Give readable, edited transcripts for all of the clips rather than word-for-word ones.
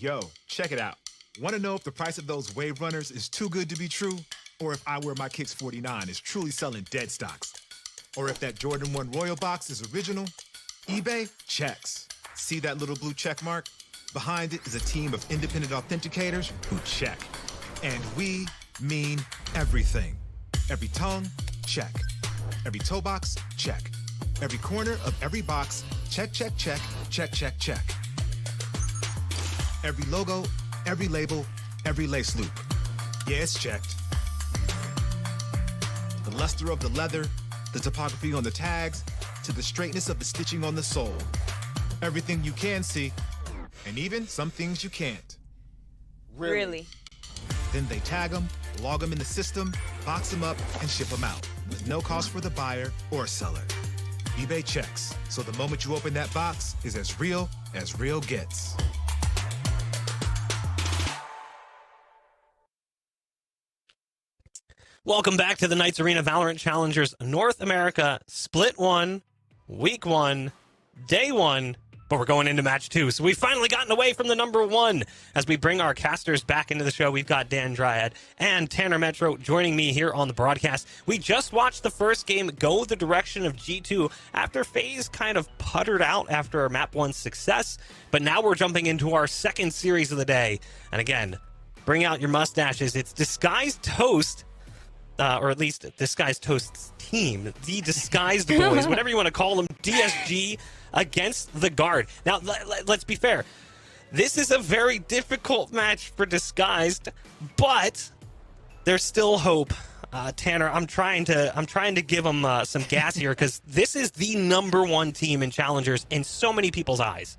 Yo, check it out. Want to know if the price of those Wave Runners is too good to be true? Or if I Wear My Kicks 49 is truly selling dead stocks? Or if that Jordan 1 Royal Box is original? eBay checks. See that little blue check mark? Behind it is a team of independent authenticators who check. And we mean everything. Every tongue, check. Every toe box, check. Every corner of every box, check, check, check, check, check, check. Every logo, every label, every lace loop. Yeah, it's checked. The luster of the leather, the topography on the tags, to the straightness of the stitching on the sole. Everything you can see, and even some things you can't. Really? Then they tag them, log them in the system, box them up, and ship them out, with no cost for the buyer or seller. eBay checks, so the moment you open that box is as real gets. Welcome back to the Knights Arena Valorant Challengers North America Split 1, Week 1, Day 1, but we're going into Match 2. So we've finally gotten away from the number 1. As we bring our casters back into the show, we've got Dan Dryad and Tanner Metro joining me here on the broadcast. We just watched the first game go the direction of G2 after FaZe kind of puttered out after our Map 1 success, but now we're jumping into our second series of the day. And again, bring out your mustaches. It's Disguised Toast, or at least Disguised Toast's team, the Disguised Boys, whatever you want to call them, DSG against the Guard. Now, let's be fair. This is a very difficult match for Disguised, but there's still hope. Tanner, I'm trying to give them some gas here because this is the number 1 team in Challengers in so many people's eyes.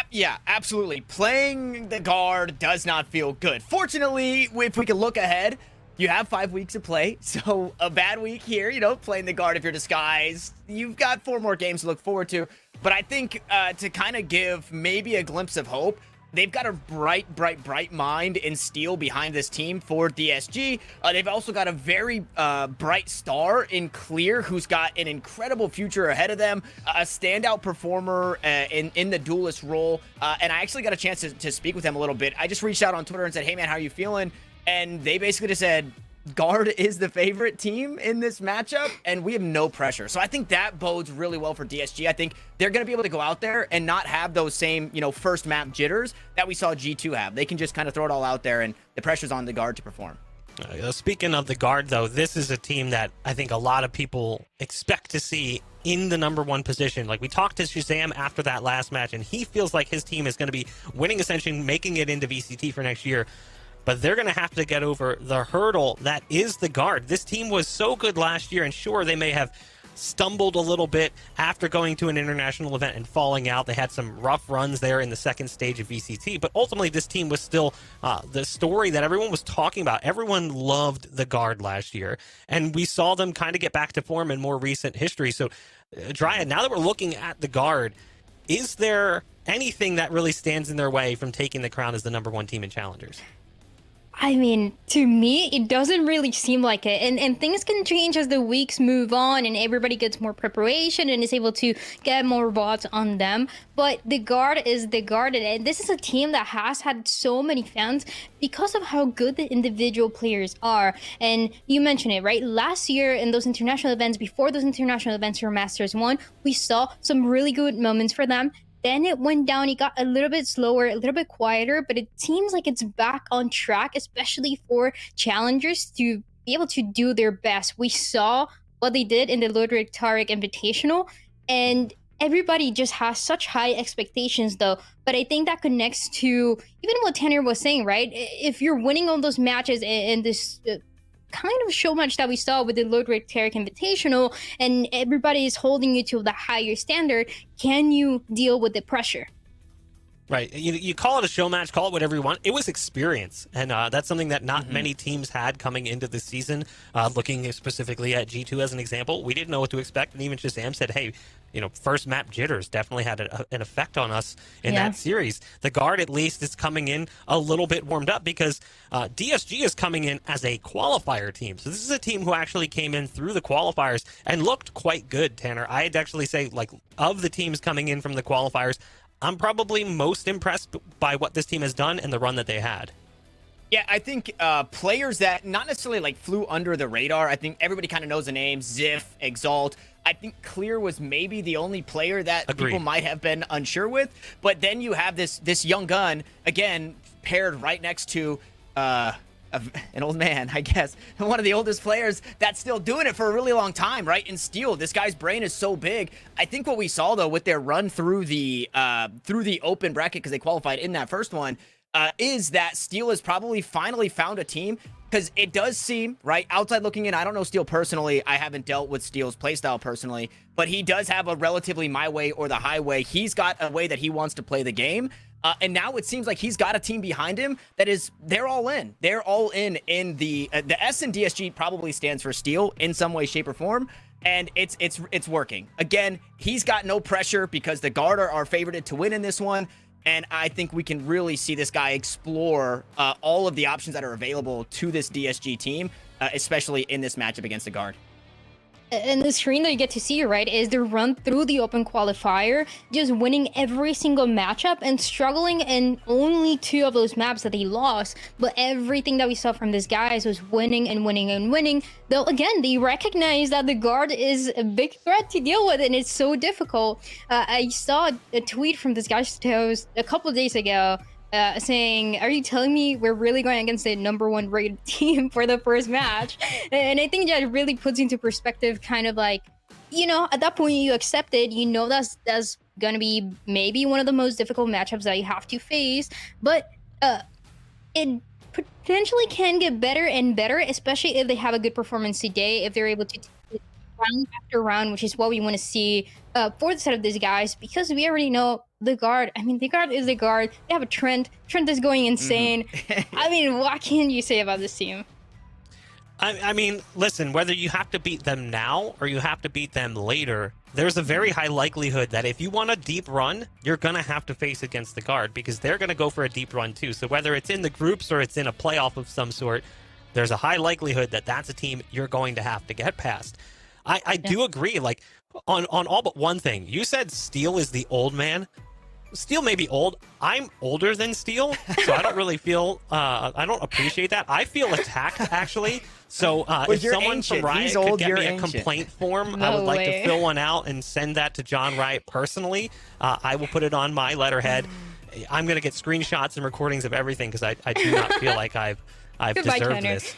Yeah, absolutely. Playing the Guard does not feel good. Fortunately, if we can look ahead, you have 5 weeks to play, so a bad week here, playing the Guard if you're Disguised. You've got 4 more games to look forward to. But I think to kind of give maybe a glimpse of hope, they've got a bright mind and steel behind this team for DSG. They've also got a very bright star in Clear, who's got an incredible future ahead of them, a standout performer in the duelist role. And I actually got a chance to speak with them a little bit. I just reached out on Twitter and said, hey man, how are you feeling? And they basically just said, Guard is the favorite team in this matchup, and we have no pressure. So I think that bodes really well for DSG. I think they're going to be able to go out there and not have those same, first map jitters that we saw G2 have. They can just kind of throw it all out there, and the pressure's on the Guard to perform. Speaking of the Guard, though, this is a team that I think a lot of people expect to see in the number 1 position. Like, we talked to Shazam after that last match, and he feels like his team is going to be winning Ascension, making it into VCT for next year. But they're going to have to get over the hurdle that is the Guard. This team was so good last year, and sure, they may have stumbled a little bit after going to an international event and falling out. They had some rough runs there in the second stage of VCT, but ultimately this team was still the story that everyone was talking about. Everyone loved the Guard last year, and we saw them kind of get back to form in more recent history. So, Dryad, now that we're looking at the Guard, is there anything that really stands in their way from taking the crown as the number 1 team in Challengers? I mean, to me, it doesn't really seem like it. And things can change as the weeks move on and everybody gets more preparation and is able to get more votes on them. But the Guard is the Guard. And this is a team that has had so many fans because of how good the individual players are. And you mentioned it, right? Last year in those international events, before those international events for Masters 1, we saw some really good moments for them. Then it went down, it got a little bit slower, a little bit quieter, but it seems like it's back on track, especially for challengers to be able to do their best. We saw what they did in the Lodric Tarek Invitational, and everybody just has such high expectations though. But I think that connects to even what Tanner was saying, right? If you're winning all those matches in this kind of show match that we saw with the Lodric Tarek Invitational, and everybody is holding you to the higher standard, can you deal with the pressure? Right. You call it a show match, call it whatever you want. It was experience, and that's something that not many teams had coming into the season. Looking specifically at G2 as an example, we didn't know what to expect, and even Shazam said, hey, first map jitters definitely had an effect on us in that series. The Guard, at least, is coming in a little bit warmed up because DSG is coming in as a qualifier team. So this is a team who actually came in through the qualifiers and looked quite good, Tanner. I'd actually say, like, of the teams coming in from the qualifiers, I'm probably most impressed by what this team has done and the run that they had. Yeah, I think players that not necessarily like flew under the radar. I think everybody kind of knows the names, Ziff, Exalt. I think Clear was maybe the only player that people might have been unsure with. But then you have this young gun, again, paired right next to an old man, I guess. One of the oldest players that's still doing it for a really long time, right? In Steel, this guy's brain is so big. I think what we saw, though, with their run through the open bracket, because they qualified in that first one, is that Steel has probably finally found a team, because it does seem, right, outside looking in, I don't know Steel personally, I haven't dealt with Steel's playstyle personally, but he does have a relatively my way or the highway. He's got a way that he wants to play the game, and now it seems like he's got a team behind him that is, they're all in. They're all in the S in DSG probably stands for Steel in some way, shape, or form, and it's working. Again, he's got no pressure because the Guard are favorited to win in this one. And I think we can really see this guy explore all of the options that are available to this DSG team, especially in this matchup against the Guard. And the screen that you get to see, right, is the run through the open qualifier, just winning every single matchup and struggling in only 2 of those maps that they lost. But everything that we saw from these guys was winning and winning and winning. Though, again, they recognize that the Guard is a big threat to deal with, and it's so difficult. I saw a tweet from this guy a couple of days ago, saying, are you telling me we're really going against the #1 rated team for the first match? And I think that really puts into perspective kind of like, you know, at that point you accept it, you know that's going to be maybe one of the most difficult matchups that you have to face, but it potentially can get better and better, especially if they have a good performance today, if they're able to take it round after round, which is what we want to see for the set of these guys, because we already know the Guard. I mean, the Guard is the Guard. They have a Trent. Trent is going insane. I mean, what can you say about this team? I mean, listen, whether you have to beat them now or you have to beat them later, there's a very high likelihood that if you want a deep run, you're going to have to face against the Guard, because they're going to go for a deep run too. So whether it's in the groups or it's in a playoff of some sort, there's a high likelihood that that's a team you're going to have to get past. I do agree, like, on all but one thing. You said Steel is the old man. Steel may be old. I'm older than Steel, so I don't really feel, I don't appreciate that. I feel attacked, actually. So if someone ancient. from Riot could get me a complaint form, I would like to fill one out and send that to John Riot personally. I will put it on my letterhead. I'm going to get screenshots and recordings of everything, because I do not feel like I've deserved this.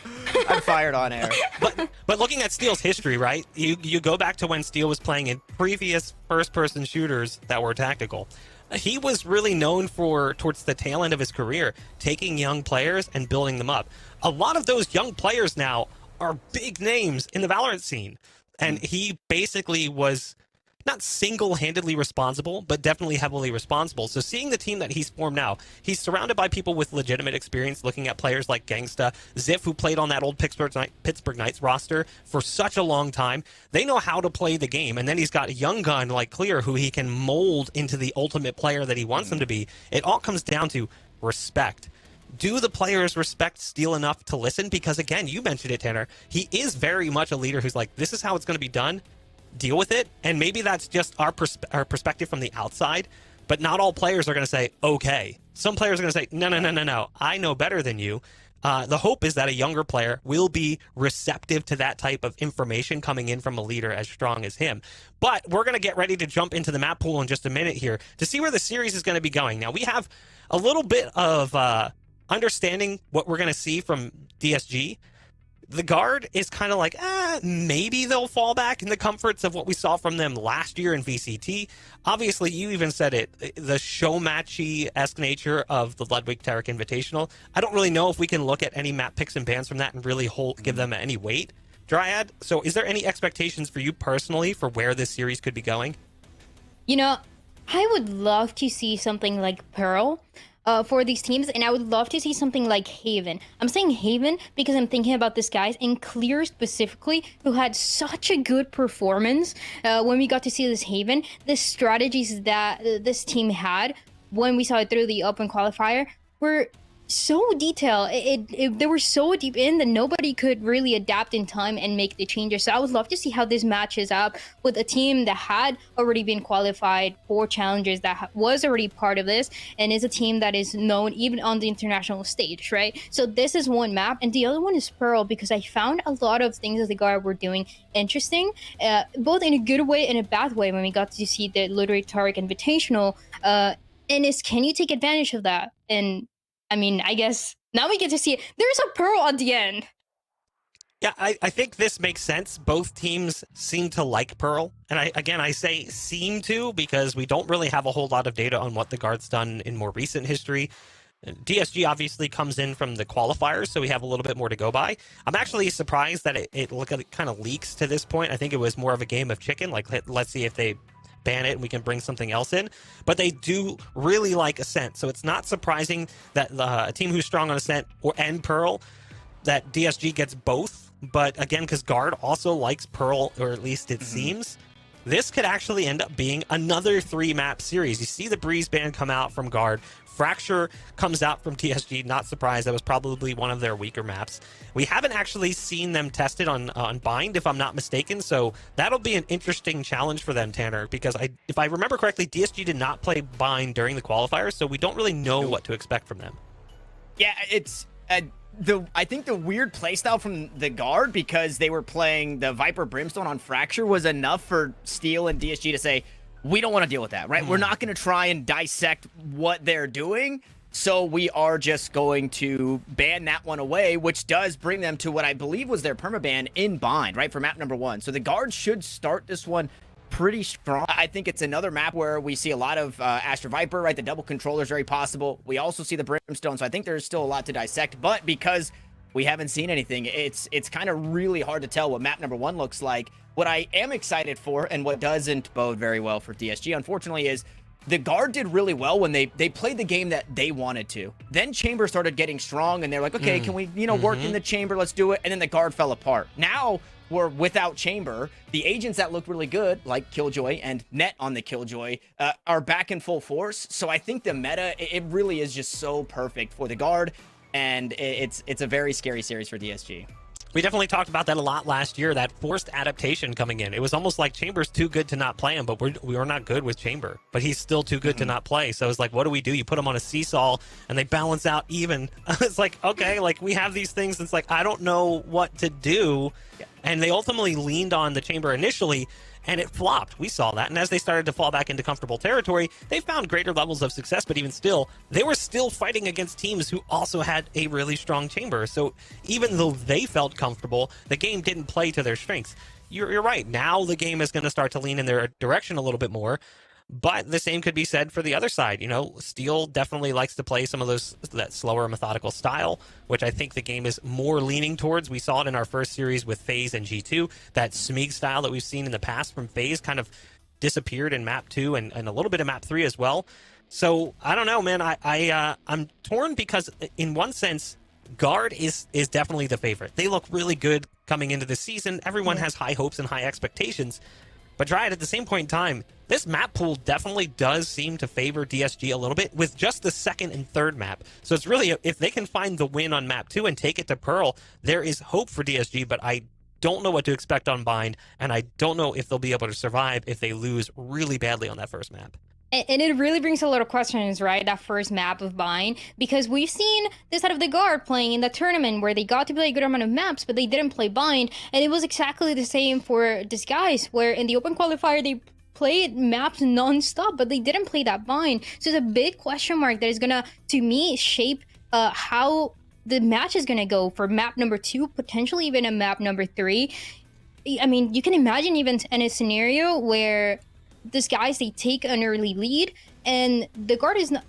I'm fired on air. But looking at Steel's history, right? You go back to when Steel was playing in previous first-person shooters that were tactical. He was really known for, towards the tail end of his career, taking young players and building them up. A lot of those young players now are big names in the Valorant scene. And he basically was not single-handedly responsible, but definitely heavily responsible. So seeing the team that he's formed now, he's surrounded by people with legitimate experience, looking at players like Gangsta, Ziff, who played on that old Pittsburgh Knights roster for such a long time. They know how to play the game. And then he's got a young gun like Clear, who he can mold into the ultimate player that he wants them to be. It all comes down to respect. Do the players respect Steel enough to listen? Because, again, you mentioned it, Tanner. He is very much a leader who's like, this is how it's going to be done. Deal with it. And maybe that's just our perspective from the outside, but not all players are going to say, okay. Some players are going to say, no, I know better than you. The hope is that a younger player will be receptive to that type of information coming in from a leader as strong as him. But we're going to get ready to jump into the map pool in just a minute here to see where the series is going to be going. Now, we have a little bit of understanding what we're going to see from DSG. The Guard is kind of like, maybe they'll fall back in the comforts of what we saw from them last year in VCT. Obviously, you even said it, the show matchy-esque nature of the Ludwig Tarek Invitational. I don't really know if we can look at any map picks and bans from that and really give them any weight. Dryad, so is there any expectations for you personally for where this series could be going? You know, I would love to see something like Pearl for these teams, and I would love to see something like Haven. I'm saying Haven because I'm thinking about this guys, and Clear specifically, who had such a good performance when we got to see this Haven. The strategies that this team had when we saw it through the open qualifier were so detailed. They were so deep in that nobody could really adapt in time and make the changes. So I would love to see how this matches up with a team that had already been qualified for challenges, that was already part of this, and is a team that is known even on the international stage, right? So this is one map, and the other one is Pearl, because I found a lot of things that the Guard were doing interesting, both in a good way and a bad way when we got to see the Literary Tarek Invitational. And can you take advantage of that? And I mean, I guess now we get to see it. There's a Pearl at the end. Yeah, I think this makes sense. Both teams seem to like Pearl. And I say seem to because we don't really have a whole lot of data on what the Guard's done in more recent history. DSG obviously comes in from the qualifiers, so we have a little bit more to go by. I'm actually surprised that it kind of leaks to this point. I think it was more of a game of chicken. Like, let's see if they ban it and we can bring something else in. But they do really like Ascent, so it's not surprising that a team who's strong on Ascent and Pearl, that DSG gets both. But again, because Guard also likes Pearl, or at least it seems, this could actually end up being another 3-map series. You see the Breeze ban come out from Guard. Fracture comes out from TSG. Not surprised. That was probably one of their weaker maps. We haven't actually seen them tested on Bind, if I'm not mistaken. So that'll be an interesting challenge for them, Tanner, because if I remember correctly, DSG did not play Bind during the qualifiers, so we don't really know what to expect from them. Yeah, it's I think the weird playstyle from the Guard, because they were playing the Viper Brimstone on Fracture, was enough for Steel and DSG to say, we don't want to deal with that, right? We're not going to try and dissect what they're doing, so we are just going to ban that one away, which does bring them to what I believe was their permaban in Bind, right, for map number 1. So the Guard should start this one pretty strong. I think it's another map where we see a lot of Astra Viper, right? The double controller is very possible. We also see the Brimstone, so I think there's still a lot to dissect, but because we haven't seen anything, it's kind of really hard to tell what map number 1 looks like. What I am excited for, and what doesn't bode very well for DSG, unfortunately, is the Guard did really well when they played the game that they wanted to. Then Chamber started getting strong, and they're like, okay, can we, work in the Chamber? Let's do it. And then the Guard fell apart. Now we're without Chamber. The agents that looked really good, like Killjoy and Net on the Killjoy, are back in full force. So I think the meta, it really is just so perfect for the Guard, and it's a very scary series for DSG. We definitely talked about that a lot last year, that forced adaptation coming in. It was almost like Chamber's too good to not play him, but we're not good with Chamber. But he's still too good to not play. So it's like, what do we do? You put him on a seesaw, and they balance out even. It's like, okay, like we have these things. It's like, I don't know what to do. Yeah. And they ultimately leaned on the Chamber initially, and it flopped. We saw that. And as they started to fall back into comfortable territory, they found greater levels of success, but even still, they were still fighting against teams who also had a really strong Chamber. So even though they felt comfortable, the game didn't play to their strengths. You're right. Now the game is going to start to lean in their direction a little bit more. But the same could be said for the other side. Steel definitely likes to play some of that slower, methodical style, which I think the game is more leaning towards. We saw it in our first series with FaZe and G2. That Smeeg style that we've seen in the past from FaZe kind of disappeared in map 2 and a little bit of map 3 as well. So I don't know, man. I'm torn because in one sense, Guard is definitely the favorite. They look really good coming into the season. Everyone has high hopes and high expectations. But Dryad, at the same point in time, this map pool definitely does seem to favor DSG a little bit with just the second and third map. So it's really, if they can find the win on map 2 and take it to Pearl, there is hope for DSG, but I don't know what to expect on Bind, and I don't know if they'll be able to survive if they lose really badly on that first map. And it really brings a lot of questions, right? That first map of Bind, because we've seen this out of the Guard playing in the tournament where they got to play a good amount of maps, but they didn't play Bind. And it was exactly the same for Disguise, where in the open qualifier, they played maps non-stop, but they didn't play that Bind. So it's a big question mark that is gonna, to me, shape how the match is gonna go for map number 2, potentially even a map number 3. I mean, you can imagine even in a scenario where Disguise, they take an early lead, and the guard is not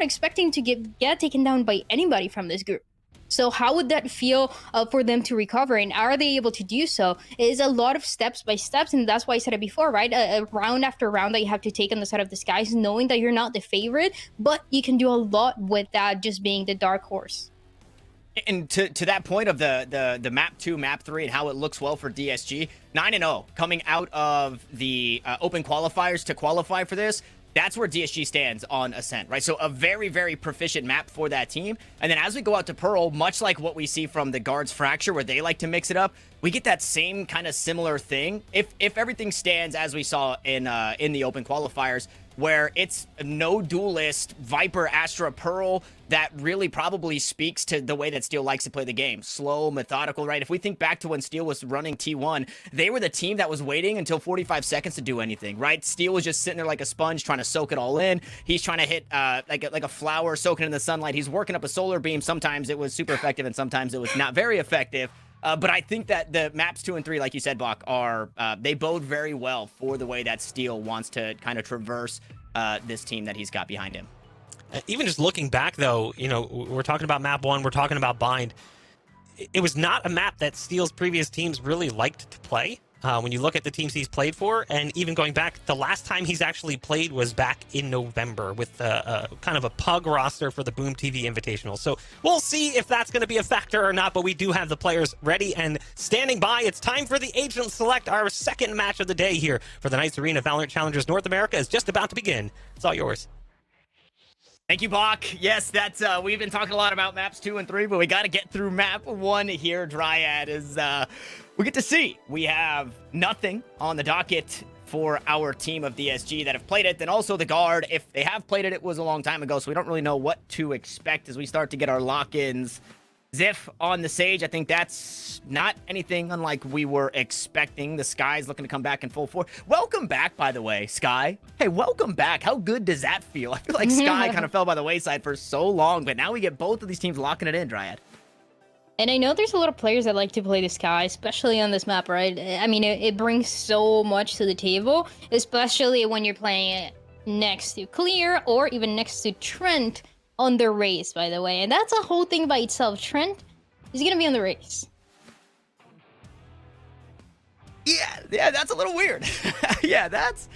expecting to get taken down by anybody from this group. So how would that feel for them to recover, and are they able to do so? It is a lot of steps by steps, and that's why I said it before, right? A round after round that you have to take on the side of Disguise, knowing that you're not the favorite, but you can do a lot with that just being the dark horse. And to that point of the map 2, map 3, and how it looks well for DSG, 9-0 coming out of the open qualifiers to qualify for this. That's where DSG stands on Ascent, right? So a very, very proficient map for that team. And then as we go out to Pearl, much like what we see from the Guards Fracture, where they like to mix it up, we get that same kind of similar thing. If everything stands as we saw in the open qualifiers, where it's no duelist, Viper, Astra, Pearl, that really probably speaks to the way that Steel likes to play the game. Slow, methodical, right? If we think back to when Steel was running T1, they were the team that was waiting until 45 seconds to do anything, right? Steel was just sitting there like a sponge trying to soak it all in. He's trying to hit like a flower soaking in the sunlight. He's working up a solar beam. Sometimes it was super effective and sometimes it was not very effective. But I think that the maps 2 and 3, like you said, Bach, are they bode very well for the way that Steel wants to kind of traverse this team that he's got behind him. Even just looking back, though, you know, we're talking about map 1, we're talking about Bind. It was not a map that Steel's previous teams really liked to play. When you look at the teams he's played for, and even going back, the last time he's actually played was back in November with kind of a pug roster for the Boom TV Invitational. So we'll see if that's going to be a factor or not, but we do have the players ready and standing by. It's time for the Agent Select. Our second match of the day here for the Knights Arena Valorant Challengers North America is just about to begin. It's all yours. Thank you, Bach. Yes, that's we've been talking a lot about maps 2 and 3, but we got to get through map 1 here. Dryad is we get to see we have nothing on the docket for our team of DSG that have played it. Then also the Guard, if they have played it, it was a long time ago, so we don't really know what to expect as we start to get our lock-ins. Ziff on the Sage, I think that's not anything unlike we were expecting. The Sky's looking to come back in full force. Welcome back, by the way, Sky. Hey, welcome back. How good does that feel? I feel like Sky kind of fell by the wayside for so long, but now we get both of these teams locking it in, Dryad. And I know there's a lot of players that like to play the Sky, especially on this map, right? I mean, it brings so much to the table, especially when you're playing it next to Clear or even next to Trent on the race, by the way. And that's a whole thing by itself. Trent is going to be on the race. Yeah, that's a little weird. Yeah, that's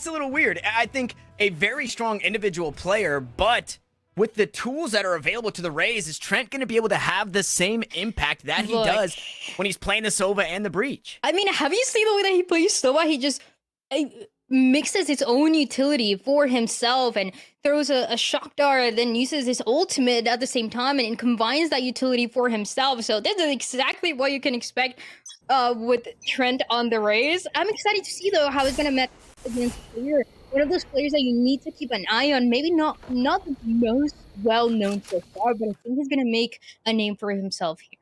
a little weird. I think a very strong individual player, but with the tools that are available to the Rays, is Trent going to be able to have the same impact that he does when he's playing the Sova and the Breach? I mean, have you seen the way that he plays Sova? He just mixes his own utility for himself and throws a shock dart, then uses his ultimate at the same time and combines that utility for himself. So this is exactly what you can expect with Trent on the Rays. I'm excited to see, though, how he's going to match against Clear. One of those players that you need to keep an eye on. Maybe not the most well-known so far, but I think he's going to make a name for himself here.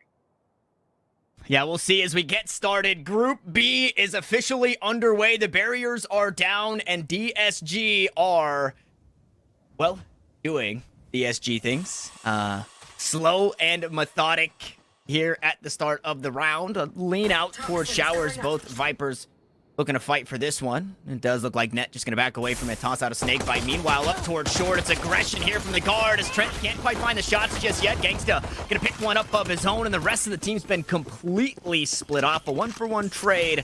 Yeah, we'll see as we get started. Group B is officially underway. The barriers are down, and DSG are, well, doing DSG things. Slow and methodic here at the start of the round. A lean out towards Showers. Both Vipers looking to fight for this one. It does look like Net just going to back away from it. Toss out a snake bite. Meanwhile, up towards Short. It's aggression here from the Guard as Trent can't quite find the shots just yet. Gangsta going to pick one up of his own, and the rest of the team's been completely split off. A 1-for-1 trade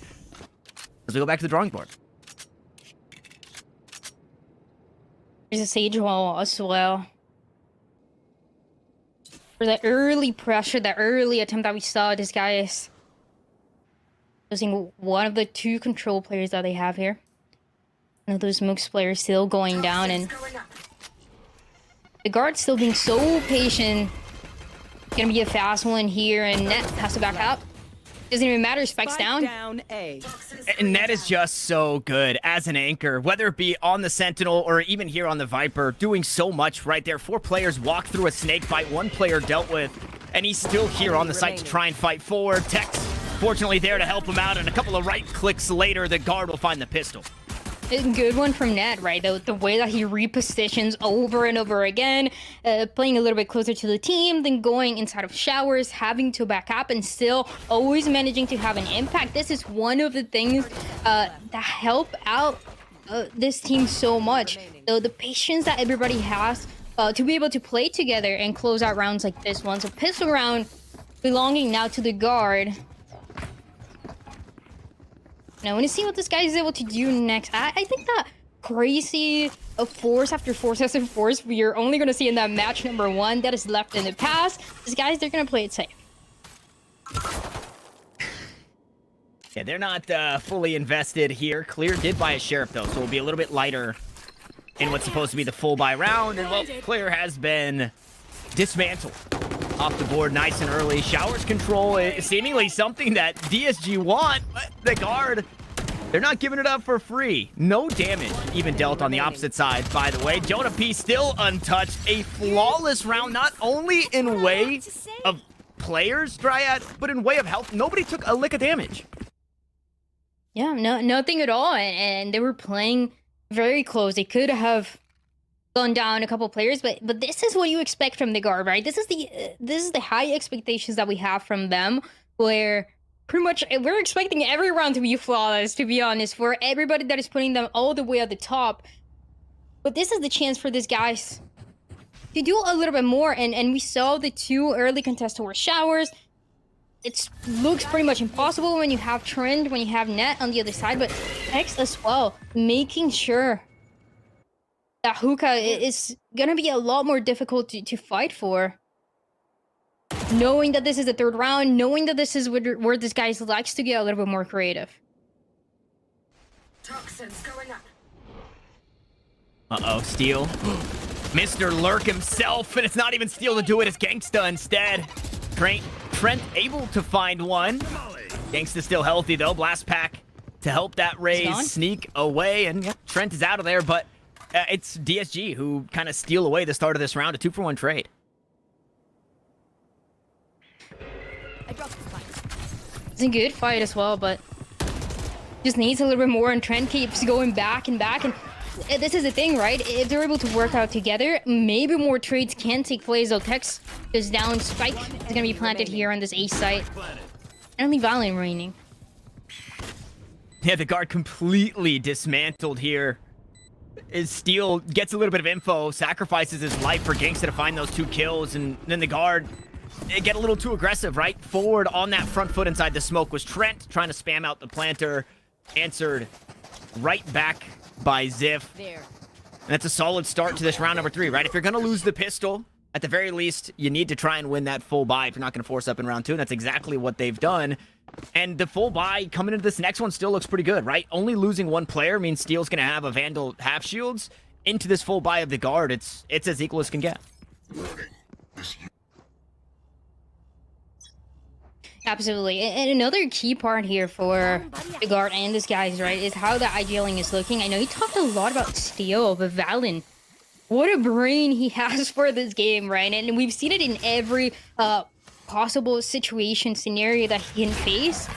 as we go back to the drawing board. There's a Sage wall as well. For that early pressure, that early attempt that we saw, this guy is using one of the 2 control players that they have here. One of those Mooks players still going down, and the Guard still being so patient. Gonna be a fast one here, and Net has to back up. Doesn't even matter, Spike's down. And Net is just so good as an anchor, whether it be on the Sentinel or even here on the Viper, doing so much right there. 4 players walked through a snake bite, 1 player dealt with, and he's still here on the site to try and fight forward. Tex, fortunately, there to help him out, and a couple of right clicks later, the Guard will find the pistol. A good one from Net, right? The way that he repositions over and over again, playing a little bit closer to the team, then going inside of Showers, having to back up, and still always managing to have an impact. This is one of the things that help out this team so much. So the patience that everybody has to be able to play together and close out rounds like this one. So pistol round belonging now to the Guard. Now, I want to see what this guy is able to do next. I think that crazy force after force after force we are only going to see in that match number 1 that is left in the past. These guys, they're going to play it safe. Yeah, they're not fully invested here. Clear did buy a Sheriff, though, so it'll be a little bit lighter in what's supposed to be the full buy round. And well, Clear has been dismantled off the board nice and early. Showers control is seemingly something that DSG want, but the guard, they're not giving it up for free. No damage even dealt on the opposite side, by the way. Jonah P still untouched. A flawless round, not only in way of players, Dryad, but in way of health. Nobody took a lick of damage. Yeah, nothing at all. And they were playing very close. They could have gone down a couple players, but this is what you expect from the guard, right? This is the high expectations that we have from them, where pretty much we're expecting every round to be flawless, to be honest, for everybody that is putting them all the way at the top. But this is the chance for these guys to do a little bit more, and we saw the two early contested were Showers. It looks pretty much impossible when you have Trend, when you have Net on the other side, but Hex as well, making sure that hookah is gonna be a lot more difficult to fight for. Knowing that this is the third round, knowing that this is where this guy likes to get a little bit more creative. Toxins going up. Uh-oh, Steel. Mr. Lurk himself, and it's not even Steel to do it, it's Gangsta instead. Trent able to find one. Gangsta still healthy though. Blast Pack to help that raise sneak away, and yeah, Trent is out of there, but it's DSG who kind of steal away the start of this round, a 2-for-1 trade. It's a good fight as well, but just needs a little bit more, and Trent keeps going back and back, and this is the thing, right? If they're able to work out together, maybe more trades can take place. So Tex is down, Spike is gonna be planted here on this A site. And only Valiant remaining. Yeah, the guard completely dismantled here. Is Steel gets a little bit of info, sacrifices his life for Gangsta to find those 2 kills, and then the guard get a little too aggressive, right? Forward on that front foot inside the smoke was Trent, trying to spam out the planter. Answered right back by Ziff. And that's a solid start to this round number 3, right? If you're going to lose the pistol, at the very least, you need to try and win that full buy if you're not going to force up in round 2, and that's exactly what they've done. And the full buy coming into this next one still looks pretty good, right? Only losing 1 player means Steel's going to have a Vandal half shields. Into this full buy of the guard, it's as equal as can get. Absolutely. And another key part here for the guard and this guys, right, is how the IGLing is looking. I know you talked a lot about Steel, but Valen, what a brain he has for this game, right? And we've seen it in every possible situation, scenario that he can face.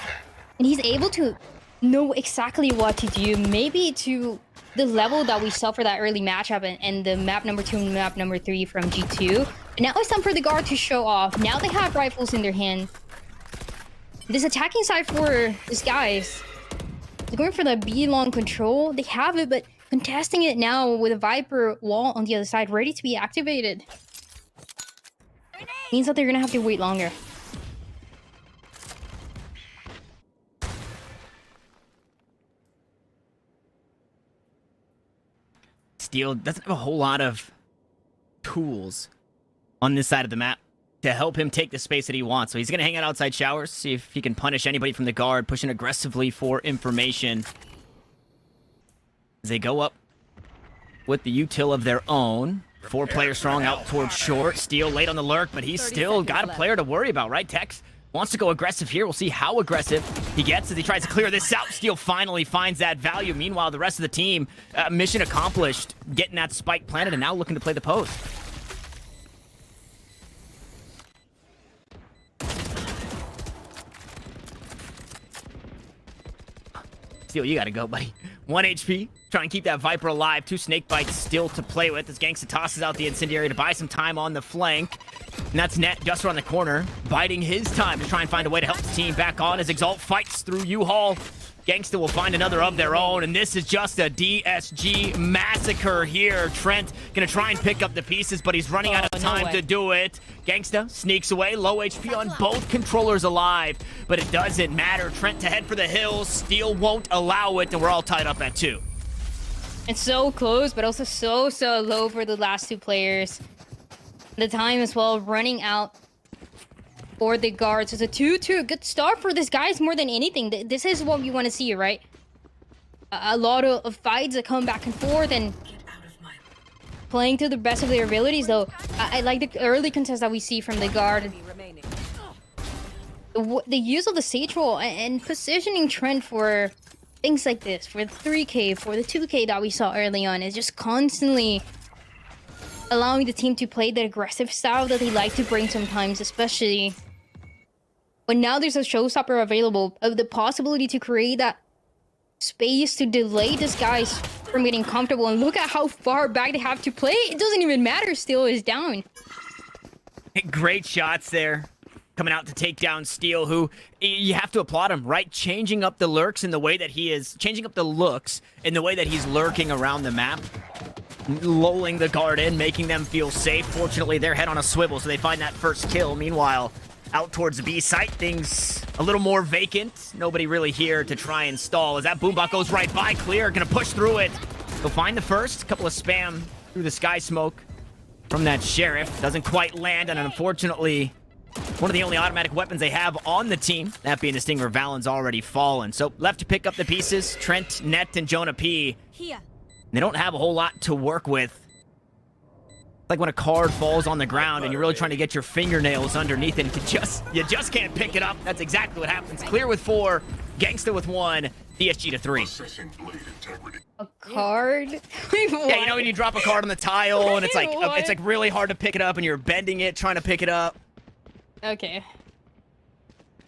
And he's able to know exactly what to do, maybe to the level that we saw for that early matchup and the map number 2 and map number 3 from G2. And now it's time for the guard to show off. Now they have rifles in their hand. This attacking side for these guys, they're going for the B-long control. They have it, but contesting it now with a Viper wall on the other side, ready to be activated. Means that they're gonna have to wait longer. Steel doesn't have a whole lot of tools on this side of the map to help him take the space that he wants. So he's going to hang out outside Showers, see if he can punish anybody from the guard, pushing aggressively for information. As they go up with the util of their own. 4 players strong out towards short. Steel late on the lurk, but he's still got a player to worry about, right? Tex wants to go aggressive here. We'll see how aggressive he gets as he tries to clear this out. Steel finally finds that value. Meanwhile, the rest of the team, mission accomplished, getting that spike planted and now looking to play the post. Steel, you gotta go, buddy. 1 HP. Try and keep that Viper alive. 2 snake bites still to play with as Gangsta tosses out the incendiary to buy some time on the flank. And that's Net just around the corner, biding his time to try and find a way to help the team back on as Exalt fights through U-Haul. Gangsta will find another of their own, and this is just a DSG massacre here. Trent gonna try and pick up the pieces, but he's running out of time to do it. Gangsta sneaks away, low HP on both controllers alive, but it doesn't matter. Trent to head for the hills. Steel won't allow it, and we're all tied up at 2. It's so close, but also so low for the last 2 players. The time as well running out for the guards. It's a 2-2. Good start for this guys more than anything. This is what we want to see, right? A lot of fights that come back and forth, and playing to the best of their abilities, though. I like the early contest that we see from the guard. The use of the Sage roll and positioning Trent for things like this, for the 3K, for the 2K that we saw early on, is just constantly allowing the team to play the aggressive style that they like to bring sometimes, especially when now there's a showstopper available, of the possibility to create that space to delay these guys from getting comfortable. And look at how far back they have to play. It doesn't even matter, Steel is down. Great shots there. Coming out to take down Steel, who you have to applaud him, right? Changing up the lurks in the way that he is, changing up the looks in the way that he's lurking around the map, lulling the guard in, making them feel safe. Fortunately, their head on a swivel, so they find that first kill. Meanwhile, out towards the B site, things a little more vacant. Nobody really here to try and stall as that boombot goes right by. Clear, gonna push through it. They'll find the first. Couple of spam through the sky smoke from that Sheriff. Doesn't quite land, and unfortunately, one of the only automatic weapons they have on the team, that being the Stinger, Valen's already fallen. So left to pick up the pieces, Trent, Net, and Jonah P. Here. They don't have a whole lot to work with. Like when a card falls on the ground and you're really trying to get your fingernails underneath it, and you just can't pick it up. That's exactly what happens. Clear with 4, Gangsta with 1, DSG to 3. A card? Wait, what? Yeah, you know when you drop a card on the tile and it's like What? really hard to pick it up and you're bending it trying to pick it up. Okay.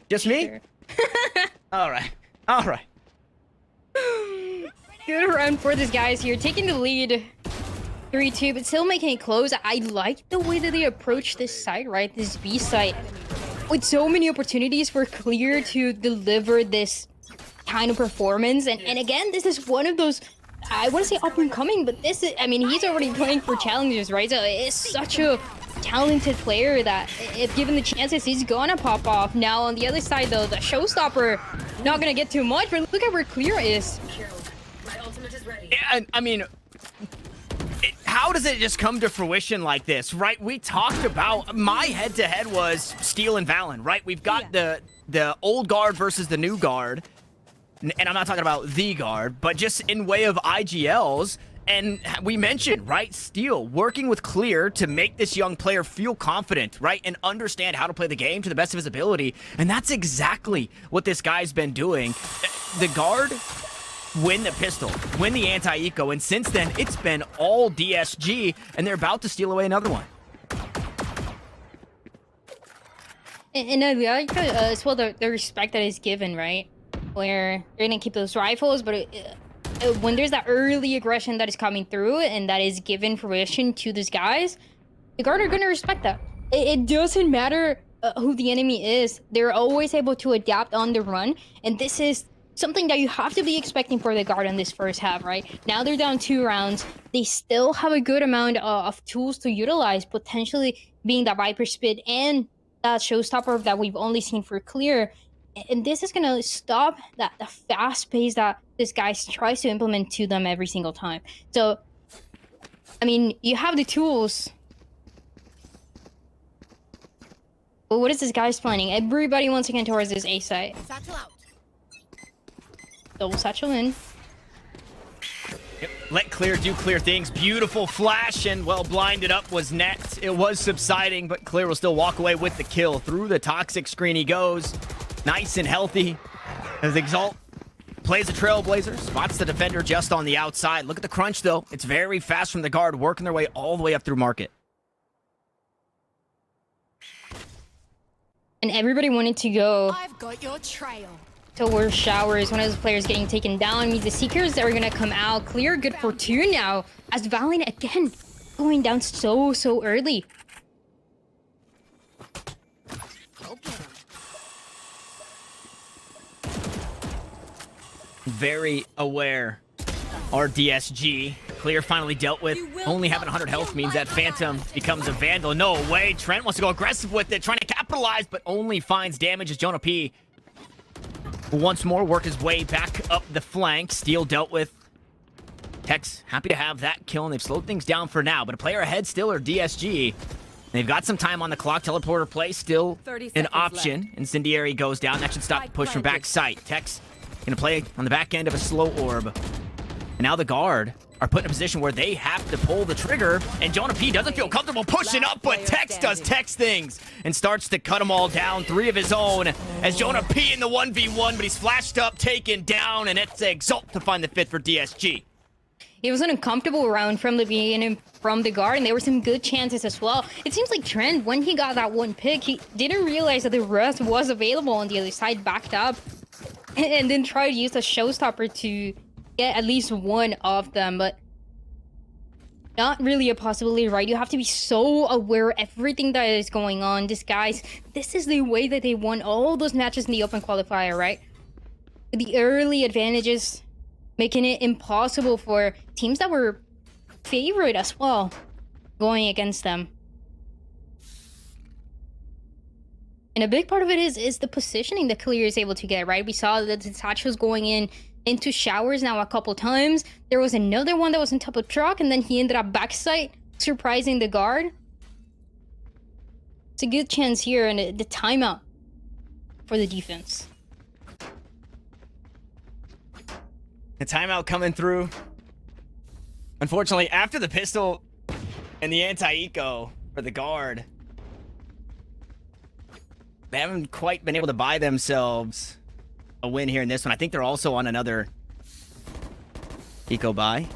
Just me? Sure. All right. All right. Good round for these guys here, taking the lead 3-2, but still making it close. I like the way that they approach this site, right? This B site, with so many opportunities for Clear to deliver this kind of performance. And again, this is one of those, I want to say up and coming, but this is, I mean, he's already playing for challengers, right? So it's such a talented player that if given the chances, he's gonna pop off. Now on the other side though, the showstopper, not gonna get too much, but look at where Clear is. Yeah, I mean, how does it just come to fruition like this, right? We talked about, my head-to-head was Steel and Valen, right? We've got the old guard versus the new guard, and I'm not talking about the guard, but just in way of IGLs. And we mentioned, right, Steel working with Clear to make this young player feel confident, right, and understand how to play the game to the best of his ability. And that's exactly what this guy's been doing. The guard win the pistol, win the anti-eco, and since then, it's been all DSG, and they're about to steal away another one. And I like as well the respect that is given, right? Where they're gonna keep those rifles, but when there's that early aggression that is coming through and that is given fruition to these guys, the guard are gonna respect that. It doesn't matter who the enemy is; they're always able to adapt on the run, and this is something that you have to be expecting for the guard in this first half, right? Now they're down 2 rounds. They still have a good amount of tools to utilize, potentially being that Viper Spit and that showstopper that we've only seen for Clear. And this is gonna stop the fast pace that this guy tries to implement to them every single time. So, I mean, you have the tools. But what is this guy's planning? Everybody once again towards this A site. Satchel out. Double satchel in. Yep. Let Clear do Clear things. Beautiful flash, and well, blinded up was Net. It was subsiding, but Clear will still walk away with the kill. Through the toxic screen he goes. Nice and healthy. As Exalt plays a Trailblazer, spots the defender just on the outside. Look at the crunch, though. It's very fast from the guard, working their way all the way up through market. And everybody wanted to go I've got your trail. towards Showers. One of those players getting taken down means the Seekers are gonna come out. Clear good for 2 now, as Valen again going down so early. Very aware. Our DSG. Clear finally dealt with. Only having 100 health means that Phantom becomes a Vandal. No way. Trent wants to go aggressive with it, trying to capitalize, but only finds damage as Jonah P will once more work his way back up the flank. Steel dealt with. Tex happy to have that kill, and they've slowed things down for now, but a player ahead still are DSG. They've got some time on the clock. Teleporter play still 30 an seconds option. left. Incendiary goes down. That should stop the push from back sight. Tex gonna play on the back end of a slow orb. And now the guard are put in a position where they have to pull the trigger, and Jonah P doesn't feel comfortable pushing up, but Tex does Tex things and starts to cut them all down. 3 of his own as Jonah P in the 1v1, but he's flashed up, taken down, and it's Exalt to find the 5th for DSG. It was an uncomfortable round from the beginning from the guard, and there were some good chances as well. It seems like Trent, when he got that one pick, he didn't realize that the rest was available on the other side, backed up, and then tried to use a showstopper to get at least one of them, but not really a possibility, right? You have to be so aware of everything that is going on. This is the way that they won all those matches in the open qualifier, right? The early advantages making it impossible for teams that were favored as well going against them. And a big part of it is the positioning that Clear is able to get, right? We saw that the Satchel's going into showers now a couple times. There was another one that was on top of truck, and then he ended up backside, surprising the guard. It's a good chance here, and the timeout for the defense. The timeout coming through. Unfortunately, after the pistol and the anti-eco for the guard, they haven't quite been able to buy themselves a win here in this one. I think they're also on another eco buy.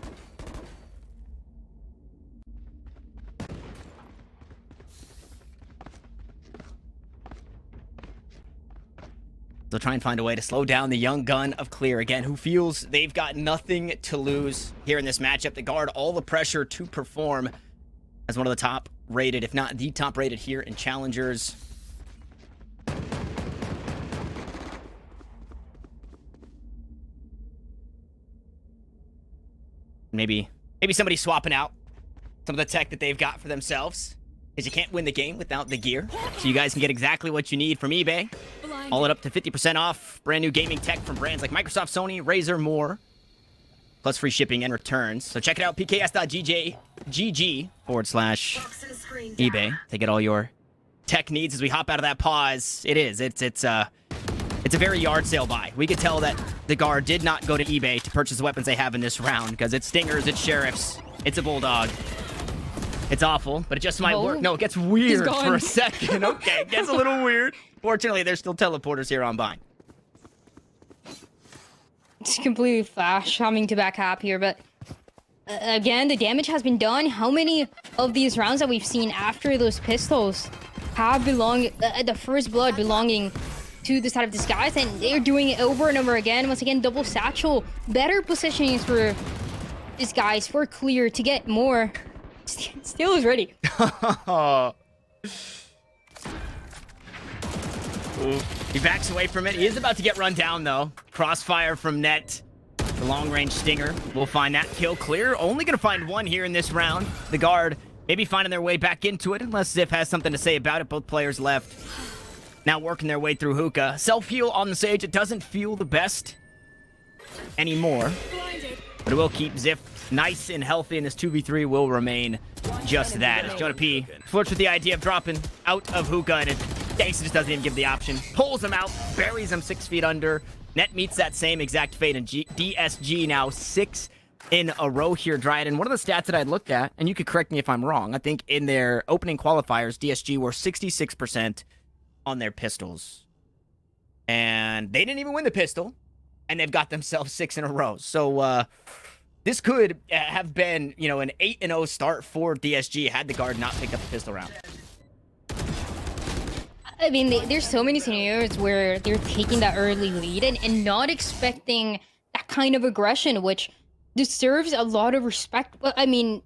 They'll try and find a way to slow down the young gun of Clear again, who feels they've got nothing to lose here in this matchup. The guard, all the pressure to perform as one of the top rated, if not the top rated here in Challengers. Maybe somebody swapping out some of the tech that they've got for themselves, because you can't win the game without the gear. So you guys can get exactly what you need from eBay. All it up to 50% off. Brand new gaming tech from brands like Microsoft, Sony, Razer, more. Plus free shipping and returns. So check it out, pks.gg/eBay to get all your tech needs as we hop out of that pause. It's a very yard sale buy. We could tell that the guard did not go to eBay to purchase the weapons they have in this round, because it's stingers, it's sheriffs, it's a bulldog. It's awful, but it just might work. No, it gets weird for a second. Okay, it gets a little weird. Fortunately, there's still teleporters here on Vine. It's completely flash, having to back up here, but again, the damage has been done. How many of these rounds that we've seen after those pistols have belonged, the first blood belonging to the side of Disguise, and they're doing it over and over again. Once again, double satchel, better positioning for Disguise, for Clear to get more. Steel is ready. He backs away from it. He is about to get run down, though. Crossfire from Net. The long-range stinger will find that kill. Clear only going to find one here in this round. The guard maybe finding their way back into it, unless Ziff has something to say about it. Both players left. Now working their way through Hookah. Self-heal on the Sage. It doesn't feel the best anymore, but it will keep Ziff nice and healthy, and this 2v3 will remain just that. As Jonah P flirts with the idea of dropping out of Hookah, and Dace just doesn't even give the option. Pulls him out, buries him 6 feet under. Net meets that same exact fate, and DSG now 6 in a row here, Dryden. One of the stats that I looked at, and you could correct me if I'm wrong, I think in their opening qualifiers, DSG were 66% on their pistols. And they didn't even win the pistol, and they've got themselves 6 in a row. So, this could have been, you know, an 8-0 start for DSG had the guard not picked up the pistol round. I mean, there's so many scenarios where they're taking that early lead and not expecting that kind of aggression, which deserves a lot of respect. But I mean,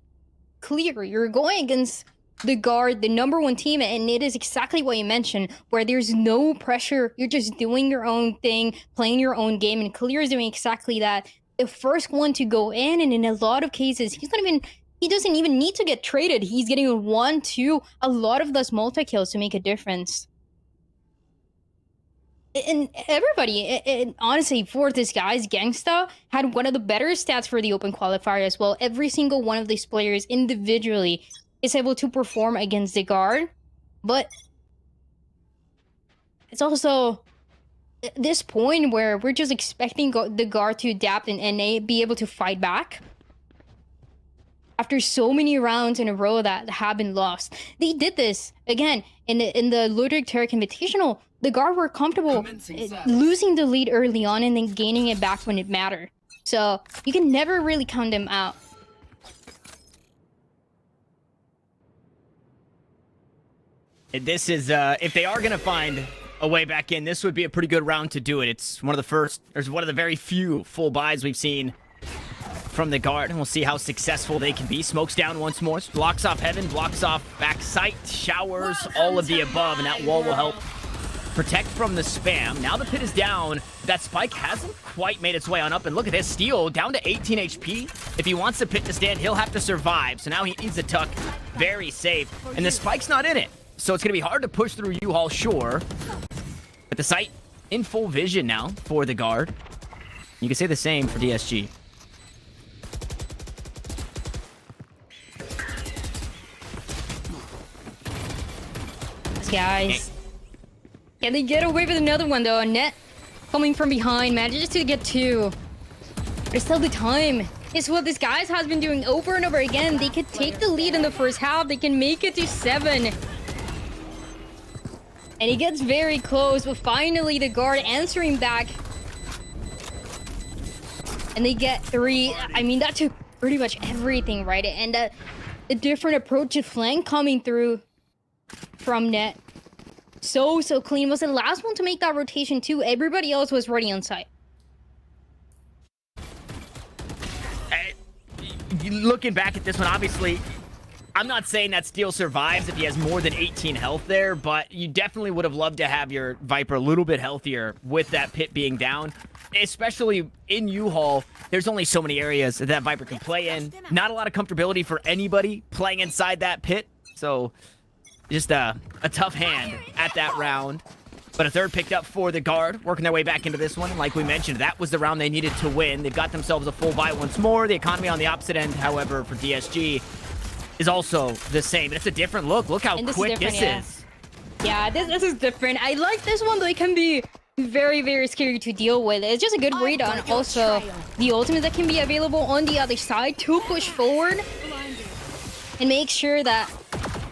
Clear, you're going against the guard, the #1 team, and it is exactly what you mentioned, where there's no pressure. You're just doing your own thing, playing your own game, and Clear is doing exactly that. The first one to go in, and in a lot of cases, he doesn't even need to get traded. He's getting a 1-2, a lot of those multi-kills to make a difference. And everybody, and honestly, for this guy's Gangsta had one of the better stats for the open qualifier as well. Every single one of these players individually is able to perform against the guard, but it's also this point where we're just expecting the guard to adapt and be able to fight back. after so many rounds in a row that have been lost. They did this again in the Ludwig Tarek Invitational. The guard were comfortable losing the lead early on and then gaining it back when it mattered. So you can never really count them out. This is, if they are going to find a way back in, this would be a pretty good round to do it. It's one of the first, there's one of the very few full buys we've seen from the guard, and we'll see how successful they can be. Smokes down once more, blocks off heaven, blocks off back sight, showers, all of the above, and that wall will help protect from the spam. Now the pit is down. That spike hasn't quite made its way on up, and look at this, Steel down to 18 HP. If he wants the pit to stand, he'll have to survive, so now he needs to tuck very safe, and the spike's not in it. So it's going to be hard to push through U-Haul, sure. But the site in full vision now for the guard. You can say the same for DSG. Guys. Can they get away with another one, though? Net coming from behind, manages to get 2. There's still the time. It's what this guys has been doing over and over again. They could take the lead in the first half. They can make it to 7. And he gets very close, but finally the guard answering back. And they get 3. I mean, that took pretty much everything, right? And a different approach to flank coming through from Net. So clean. Was the last one to make that rotation too. Everybody else was ready on site. Looking back at this one, obviously, I'm not saying that Steel survives if he has more than 18 health there, but you definitely would have loved to have your Viper a little bit healthier with that pit being down. Especially in U-Haul, there's only so many areas that Viper can play in. Not a lot of comfortability for anybody playing inside that pit. So just a tough hand at that round. But a third picked up for the guard, working their way back into this one. And like we mentioned, that was the round they needed to win. They've got themselves a full buy once more. The economy on the opposite end, however, for DSG is also the same. It's a different look. Look how quick this is. Yeah, this is different. I like this one, though. It can be very, very scary to deal with. It's just a good read on also the ultimate that can be available on the other side to push forward and make sure that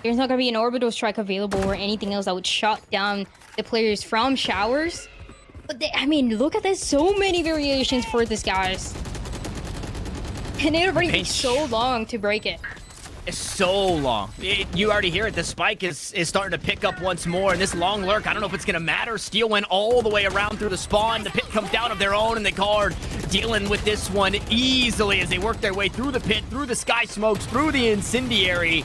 there's not going to be an orbital strike available or anything else that would shut down the players from showers. But I mean, look at this. So many variations for this, guys. And it already takes so long to break it. It's so long. You already hear it. The spike is starting to pick up once more. And this long lurk, I don't know if it's going to matter. Steel went all the way around through the spawn. The pit comes down of their own, and the guard dealing with this one easily as they work their way through the pit, through the sky smokes, through the incendiary.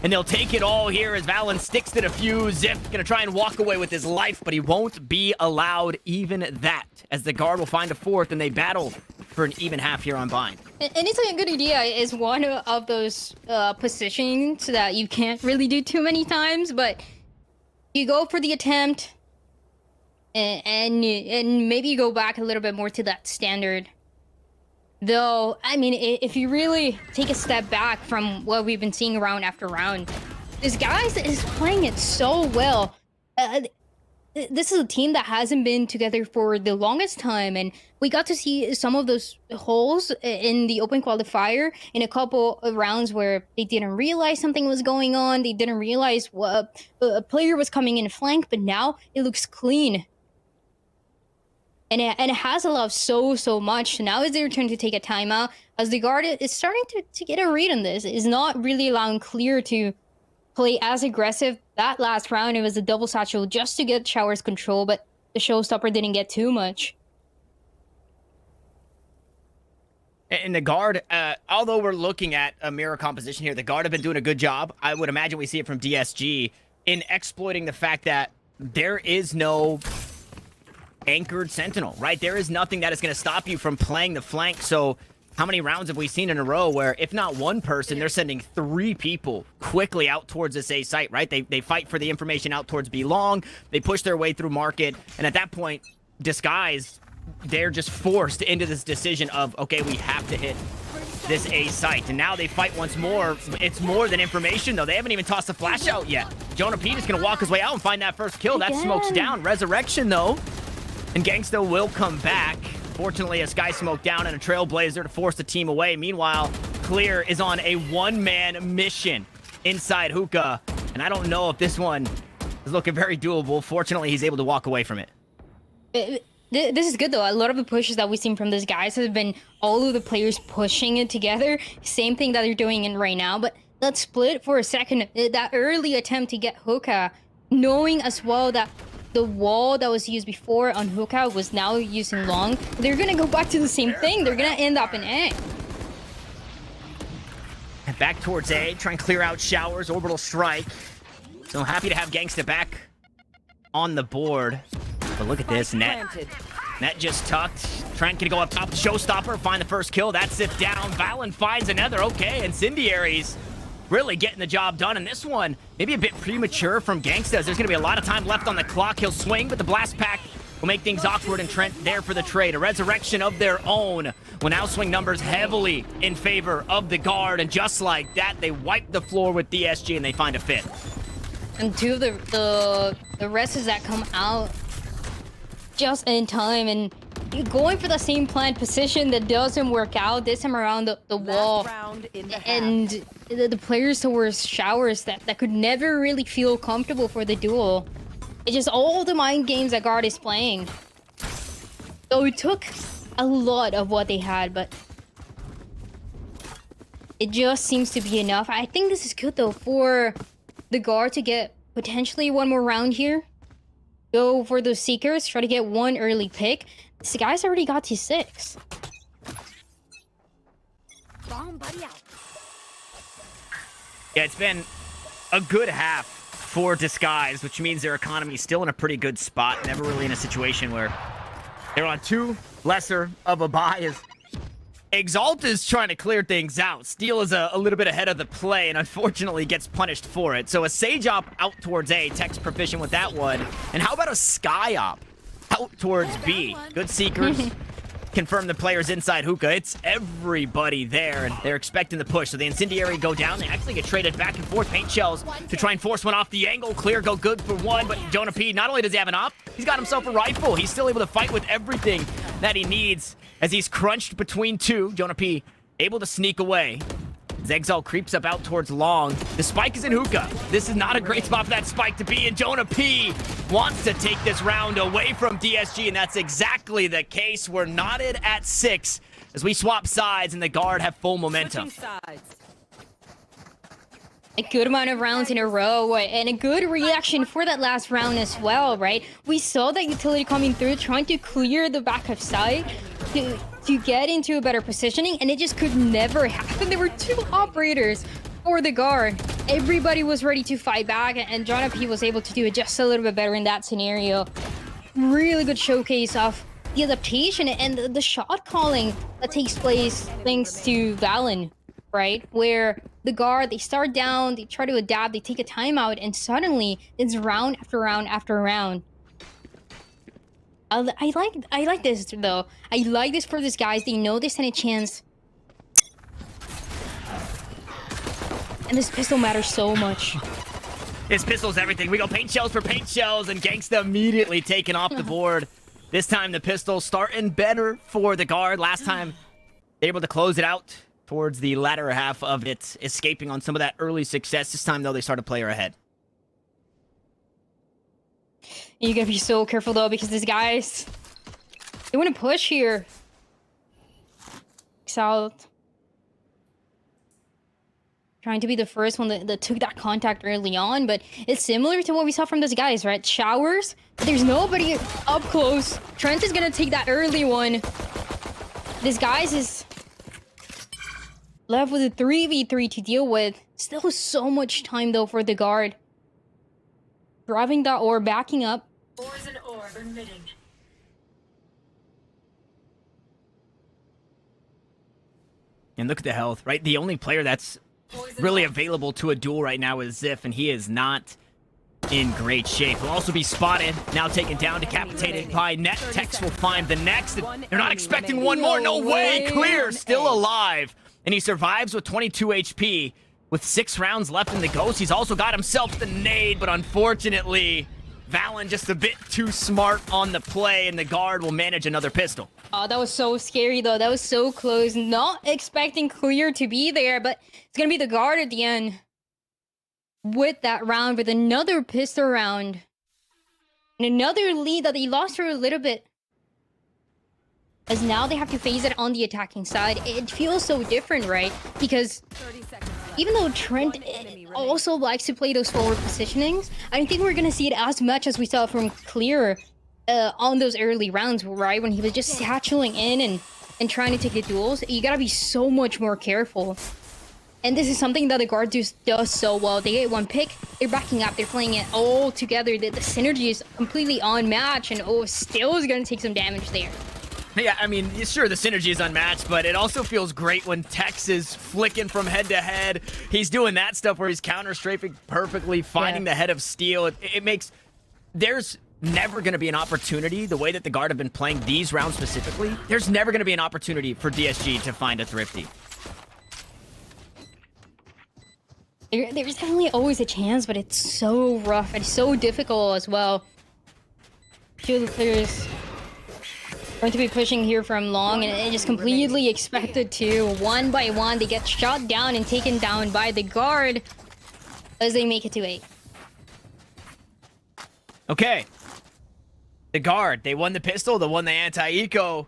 And they'll take it all here as Valen sticks to the fuse. Ziff going to try and walk away with his life, but he won't be allowed even that, as the guard will find a 4th, and they battle for an even half here on Bind. And it's like a good idea. Is one of those positions that you can't really do too many times, but you go for the attempt, and maybe you go back a little bit more to that standard. Though, I mean, if you really take a step back from what we've been seeing round after round, this guy is playing it so well. This is a team that hasn't been together for the longest time, and we got to see some of those holes in the open qualifier in a couple of rounds where they didn't realize something was going on. They didn't realize what a player was coming in flank, but now it looks clean. And it has allowed so much. Now is their turn to take a timeout, as the guard is starting to get a read on this. It's not really allowing Clear to play as aggressive. That last round, it was a double satchel just to get Shower's control, but the showstopper didn't get too much. And the guard, although we're looking at a mirror composition here, the guard have been doing a good job. I would imagine we see it from DSG in exploiting the fact that there is no anchored sentinel, right? There is nothing that is going to stop you from playing the flank. So how many rounds have we seen in a row where, if not one person, they're sending 3 people quickly out towards this A site, right? They fight for the information out towards B long. They push their way through market. And at that point, Disguise, they're just forced into this decision of, okay, we have to hit this A site. And now they fight once more. It's more than information, though. They haven't even tossed a flash out yet. Jonah Pete is going to walk his way out and find that first kill. That smokes down. Resurrection, though. And Gangsta will come back. Fortunately, a Sky Smoke down and a Trailblazer to force the team away. Meanwhile, Clear is on a one-man mission inside Hookah, and I don't know if this one is looking very doable. Fortunately, he's able to walk away from it. This is good though. A lot of the pushes that we've seen from these guys have been all of the players pushing it together. Same thing that they're doing in right now. But let's split for a second. That early attempt to get Hookah, knowing as well that the wall that was used before on Hookah was now using long. They're gonna go back to the same thing. They're gonna end up in A. And back towards A, try and clear out Showers, Orbital Strike. So happy to have Gangsta back on the board. But look at this, Net just tucked. Trent can go up top, Showstopper, find the first kill. That's it down. Valen finds another. Okay, Incendiaries really getting the job done. And this one, maybe a bit premature from Gangsta. There's going to be a lot of time left on the clock. He'll swing, but the blast pack will make things awkward, and Trent there for the trade. A resurrection of their own will now swing numbers heavily in favor of the guard. And just like that, they wipe the floor with DSG, and they find a fifth. And two of the rests that come out just in time, and going for the same plant position that doesn't work out this time around the wall. And the players towards Showers that could never really feel comfortable for the duel. It's just all the mind games that Guard is playing. So it took a lot of what they had, but it just seems to be enough. I think this is good though for the Guard to get potentially one more round here. Go for those Seekers, try to get one early pick. This guy's already got to 6. Yeah, it's been a good half for Disguise, which means their economy is still in a pretty good spot. Never really in a situation where they're on too lesser of a buy. As Exalt is trying to clear things out. Steel is a little bit ahead of the play and unfortunately gets punished for it. So a Sage Op out towards A. Tech's proficient with that one. And how about a Sky Op out towards B? Good Seekers. Confirm the players inside Hookah. It's everybody there, and they're expecting the push. So the Incendiary go down. They actually get traded back and forth. Paint Shells to try and force one off the angle. Clear go good for one, but Jonah P, not only does he have an op, he's got himself a rifle. He's still able to fight with everything that he needs as he's crunched between two. Jonah P able to sneak away. Zegzal creeps up out towards long. The spike is in Hookah. This is not a great spot for that spike to be, and Jonah P wants to take this round away from DSG, and that's exactly the case. We're knotted at 6 as we swap sides, and the Guard have full momentum. A good amount of rounds in a row, and a good reaction for that last round as well, right? We saw that utility coming through, trying to clear the back of side to get into a better positioning, and it just could never happen. There were 2 operators for the Guard. Everybody was ready to fight back, and Jonah P was able to do it just a little bit better in that scenario. Really good showcase of the adaptation and the shot calling that takes place thanks to Valen, right? Where the Guard, they start down, they try to adapt, they take a timeout, and suddenly it's round after round after round. I like this though. I like this for these guys. They know they stand a chance. And this pistol matters so much. This pistol's everything. We go Paint Shells for Paint Shells, and Gangsta immediately taken off the board. This time the pistol starting better for the Guard. Last time they were able to close it out towards the latter half of it, escaping on some of that early success. This time though, they start a player ahead. You gotta be so careful though, because these guys, they want to push here. Exalt trying to be the first one that took that contact early on, but it's similar to what we saw from those guys, right? Showers, but there's nobody up close. Trent is gonna take that early one. This guys is left with a 3v3 to deal with. Still so much time though for the Guard. Driving that orb, backing up. Poison orb emitting. And look at the health, right? The only player that's really available to a duel right now is Ziff, and he is not in great shape. Will also be spotted, now taken down, decapitated by Net. Tex will find the next. They're not expecting one more. No way! Clear, still alive. And he survives with 22 HP. With 6 rounds left in the Ghost, he's also got himself the nade, but unfortunately, Valen just a bit too smart on the play, and the guard will manage another pistol. Oh, that was so scary, though. That was so close. Not expecting Clear to be there, but it's going to be the guard at the end. With that round, with another pistol round. And another lead that they lost for a little bit. As now they have to face it on the attacking side. It feels so different, right? Because even though Trent also likes to play those forward positionings, I don't think we're going to see it as much as we saw from Clear on those early rounds, right? When he was just satcheling in and trying to take the duels. You got to be so much more careful. And this is something that the guard does so well. They get one pick, they're backing up, they're playing it all together. The synergy is completely unmatched, and still is going to take some damage there. Yeah, I mean, sure, the synergy is unmatched, but it also feels great when Tex is flicking from head to head. He's doing that stuff where he's counter-strafing perfectly, finding the head of steel. It makes... There's never going to be an opportunity, the way that the guard have been playing these rounds specifically, there's never going to be an opportunity for DSG to find a Thrifty. There's definitely always a chance, but it's so rough and so difficult as well. Two of the players going to be pushing here from long, and it just completely expected to. One by one, they get shot down and taken down by the guard as they make it to 8. Okay. The guard, they won the pistol, they won the anti-eco.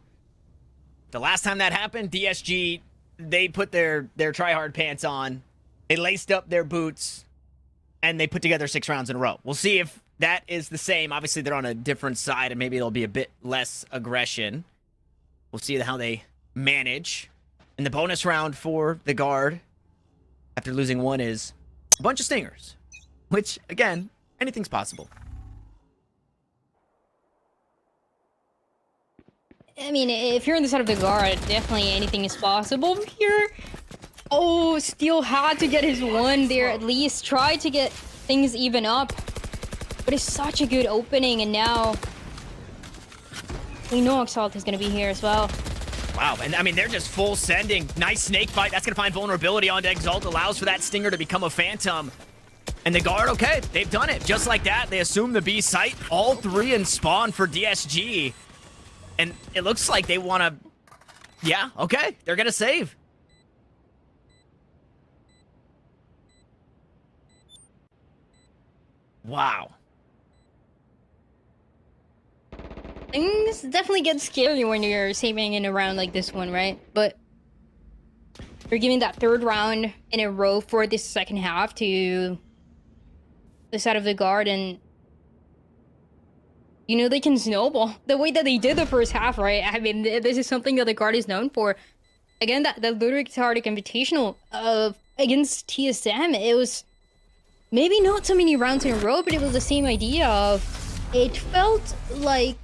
The last time that happened, DSG, they put their try-hard pants on. They laced up their boots, and they put together 6 rounds in a row. We'll see if that is the same. Obviously, they're on a different side, and maybe it'll be a bit less aggression. We'll see how they manage. And the bonus round for the guard, after losing 1, is a bunch of stingers. Which, again, anything's possible. I mean, if you're on the side of the guard, definitely anything is possible here. Oh, Steel had to get his 1 there at least. Try to get things even up. But it's such a good opening, and now we know Exalt is going to be here as well. Wow, and I mean, they're just full sending. Nice snake bite. That's going to find vulnerability onto Exalt. Allows for that stinger to become a phantom. And the guard, okay, they've done it. Just like that, they assume the B site. All 3 in spawn for DSG. And it looks like they want to... Yeah, okay, they're going to save. Wow. Things definitely get scary when you're saving in a round like this one, right? But you're giving that 3rd round in a row for this second half to the side of the guard, and you know they can snowball the way that they did the first half, right? I mean, this is something that the guard is known for. Again, that Ludwig Tardic Invitational against TSM, it was maybe not so many rounds in a row, but it was the same idea of, it felt like,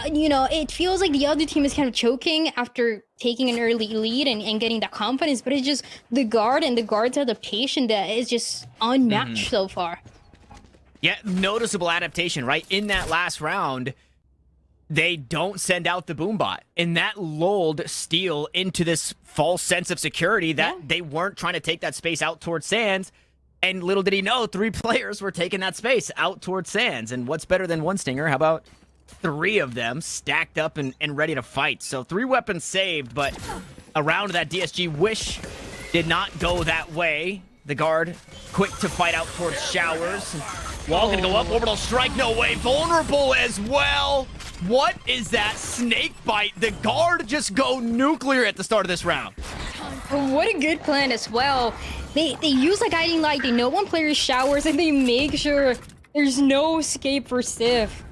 you know, it feels like the other team is kind of choking after taking an early lead and getting that confidence, but it's just the guard and the guard's adaptation that is just unmatched so far. Yeah, noticeable adaptation, right? In that last round, they don't send out the boombot, and that lulled Steel into this false sense of security that they weren't trying to take that space out towards Sands. And little did he know, 3 players were taking that space out towards Sands. And what's better than 1 stinger? How about 3 of them stacked up and ready to fight? So 3 weapons saved, but a round that DSG wish did not go that way. The guard quick to fight out towards Showers. Wall gonna go up, orbital strike, no way. Vulnerable as well. What is that snake bite? The guard just go nuclear at the start of this round. What a good plan as well. They use a guiding light, they know one player Showers, and they make sure there's no escape for Sif.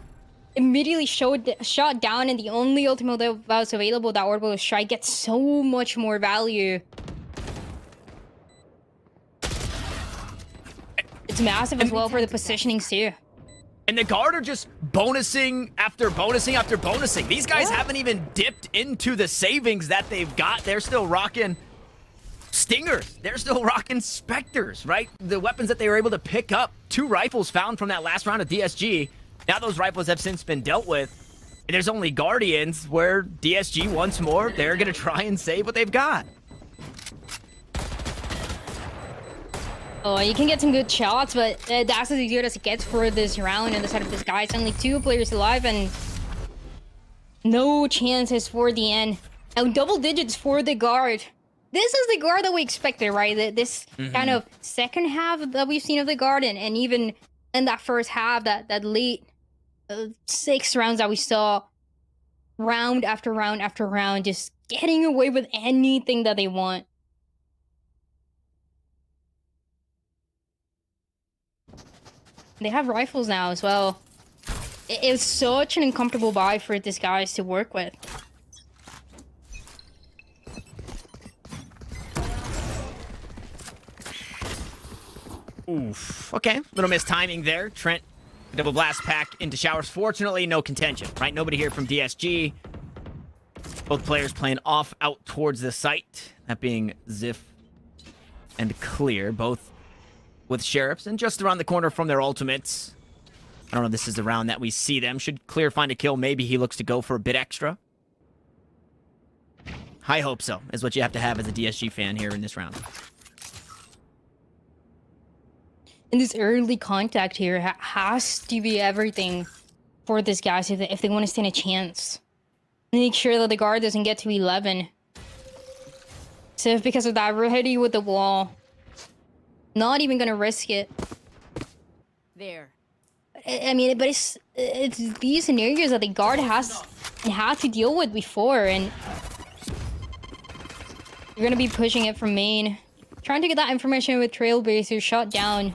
Immediately shot down, and the only ultimate that was available, that orbital strike, gets so much more value. It's massive as well for the positionings too. And the guard are just bonusing after bonusing after bonusing. These guys haven't even dipped into the savings that they've got. They're still rocking Stingers. They're still rocking Spectres, right? The weapons that they were able to pick up. 2 rifles found from that last round of DSG. Now those rifles have since been dealt with. And there's only Guardians where DSG once more, they're going to try and save what they've got. Oh, you can get some good shots, but that's as good as it gets for this round on the side of this guy. It's only 2 players alive and no chances for the end. Now, double digits for the guard. This is the guard that we expected, right? This kind of second half that we've seen of the guard, and even in that first half, that late 6 rounds that we saw, round after round after round, just getting away with anything that they want. They have rifles now as well. It's such an uncomfortable buy for these guys to work with. Oof. Okay, little mistiming there. Trent, double blast pack into showers. Fortunately, no contention, right? Nobody here from DSG. Both players playing off out towards the site. That being Ziff and Clear, both with sheriffs and just around the corner from their ultimates. I don't know if this is the round that we see them. Should Clear find a kill, maybe he looks to go for a bit extra. I hope so, is what you have to have as a DSG fan here in this round. And this early contact here has to be everything for these guys if they want to stand a chance. Make sure that the guard doesn't get to 11. So if because of that, ready with the wall. Not even gonna risk it. There. I mean, but it's these scenarios that the guard has had to deal with before, and you're gonna be pushing it from main, trying to get that information with Trailblazer shot down.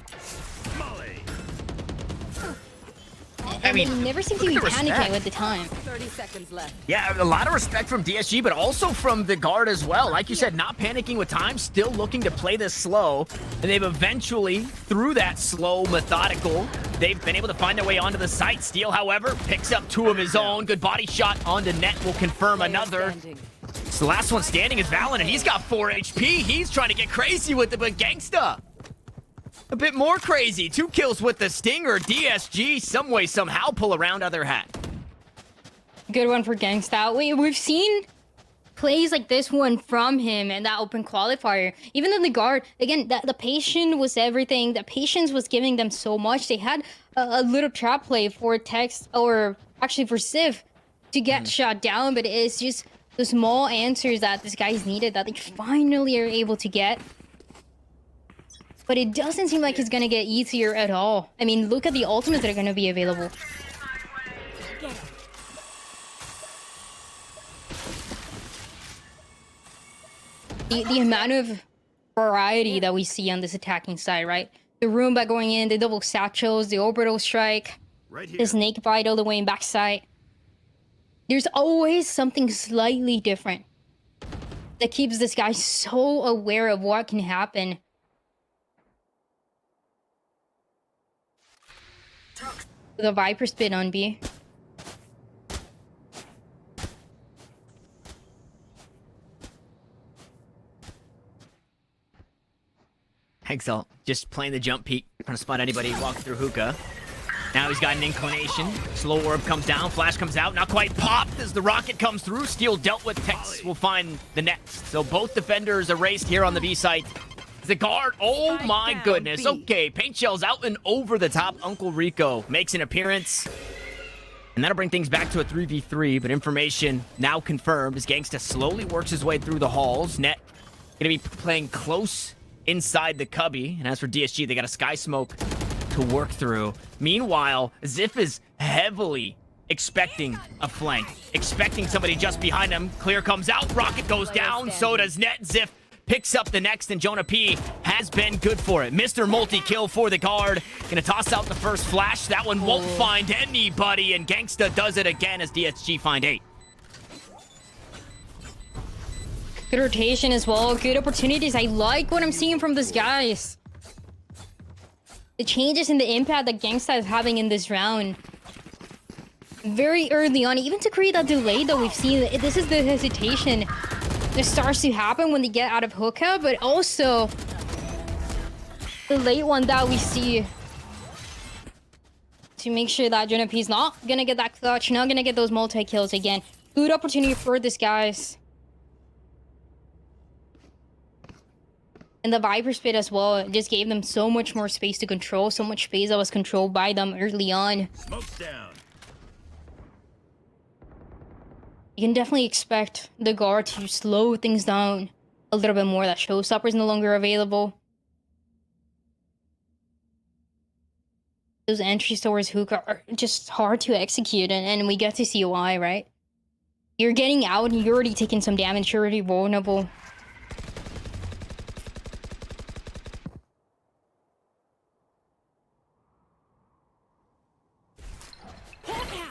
I mean, they never seem to be panicking at the time. 30 seconds left. Yeah, a lot of respect from DSG, but also from the guard as well. Like you said, not panicking with time, still looking to play this slow. And they've eventually, through that slow, methodical, they've been able to find their way onto the site. Steel, however, picks up 2 of his own. Good body shot onto net will confirm another. So the last one standing is VALORANT, and he's got 4 HP. He's trying to get crazy with it, but Gangsta a bit more crazy. 2 kills with the Stinger. DSG, some way, somehow, pull around other hat. Good one for Gangsta. We've seen plays like this one from him and that open qualifier. Even in the guard, again, the patience was everything. The patience was giving them so much. They had a little trap play for Text, or actually for Civ, to get shot down, but it's just the small answers that this guy's needed that they finally are able to get. But it doesn't seem like it's gonna get easier at all. I mean, look at the ultimates that are gonna be available. The amount of variety that we see on this attacking side, right? The Roomba going in, the double satchels, the orbital strike, the snake bite all the way in backside. There's always something slightly different that keeps this guy so aware of what can happen. The Viper spin on B. Hexel just playing the jump peek, trying to spot anybody walking through hookah. Now he's got an inclination. Slow orb comes down, flash comes out, not quite popped as the rocket comes through. Steel dealt with, Tex will find the next. So both defenders erased here on the B site. The guard, oh my goodness. Okay, paint shells out and over the top. Uncle Rico makes an appearance. And that'll bring things back to a 3v3, but information now confirmed as Gangsta slowly works his way through the halls. Net gonna be playing close inside the cubby. And as for DSG, they got a sky smoke to work through. Meanwhile, Ziff is heavily expecting a flank, expecting somebody just behind him. Clear comes out, rocket goes down, so does Net. Ziff picks up the next, and Jonah P has been good for it. Mr. Multi-kill for the guard. Gonna toss out the first flash. That one won't find anybody, and Gangsta does it again as DSG find 8. Good rotation as well. Good opportunities. I like what I'm seeing from these guys. The changes in the impact that Gangsta is having in this round. Very early on, even to create that delay that we've seen. This is the hesitation that starts to happen when they get out of hookah, but also the late one that we see to make sure that Jonah P is not gonna get that clutch, not gonna get those multi-kills again. Good opportunity for these guys. And the Viper's Pit as well, it just gave them so much more space to control, so much space that was controlled by them early on. Smoke's down. You can definitely expect the guard to slow things down a little bit more. That Showstopper is no longer available. Those entries towards Hookah are just hard to execute, and we get to see why, right? You're getting out and you're already taking some damage, you're already vulnerable.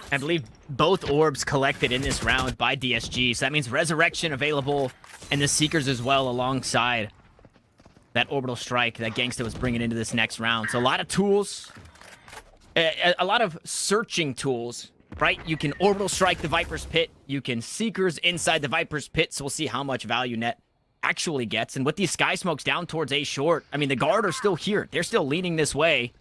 I believe both orbs collected in this round by DSG, so that means Resurrection available, and the Seekers as well alongside that Orbital Strike that Gangsta was bringing into this next round. So a lot of tools, a lot of searching tools, right? You can Orbital Strike the Viper's Pit, you can Seekers inside the Viper's Pit, so we'll see how much value Net actually gets. And with these Sky Smokes down towards A short, I mean, the guard are still here. They're still leaning this way,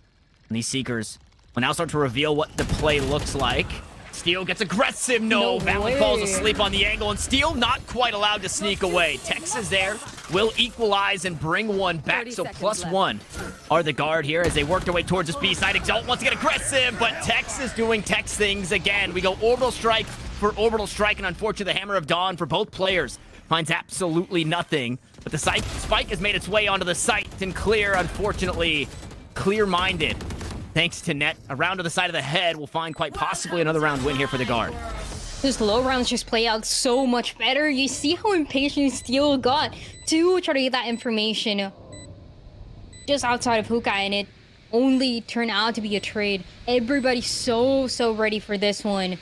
and these Seekers will now start to reveal what the play looks like. Steel gets aggressive. No, Valley falls asleep on the angle, and Steel not quite allowed to sneak away. Tex is there, will equalize and bring one back. So +1 are the guard here as they work their way towards this B side. Exalt wants to get aggressive, but Tex is doing Tex things again. We go Orbital Strike for Orbital Strike, and unfortunately the Hammer of Dawn for both players finds absolutely nothing. But the spike has made its way onto the site, and Clear, unfortunately, clear-minded. Thanks to Net, a round to the side of the head will find quite possibly another round win here for the guard. Those low rounds just play out so much better. You see how impatient Steel got to try to get that information just outside of Hookah, and it only turned out to be a trade. Everybody's so ready for this one.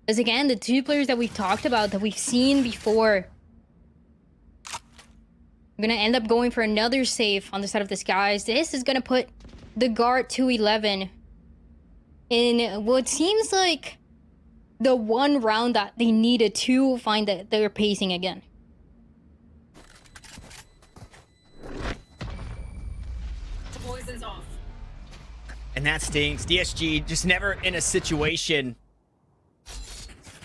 Because again, the two players that we've talked about, that we've seen before, we're gonna end up going for another save on the side of the Skies. This is gonna put the guard 2-11 in what seems like the one round that they needed to find their pacing again. Poison's off. And that stings. DSG just never in a situation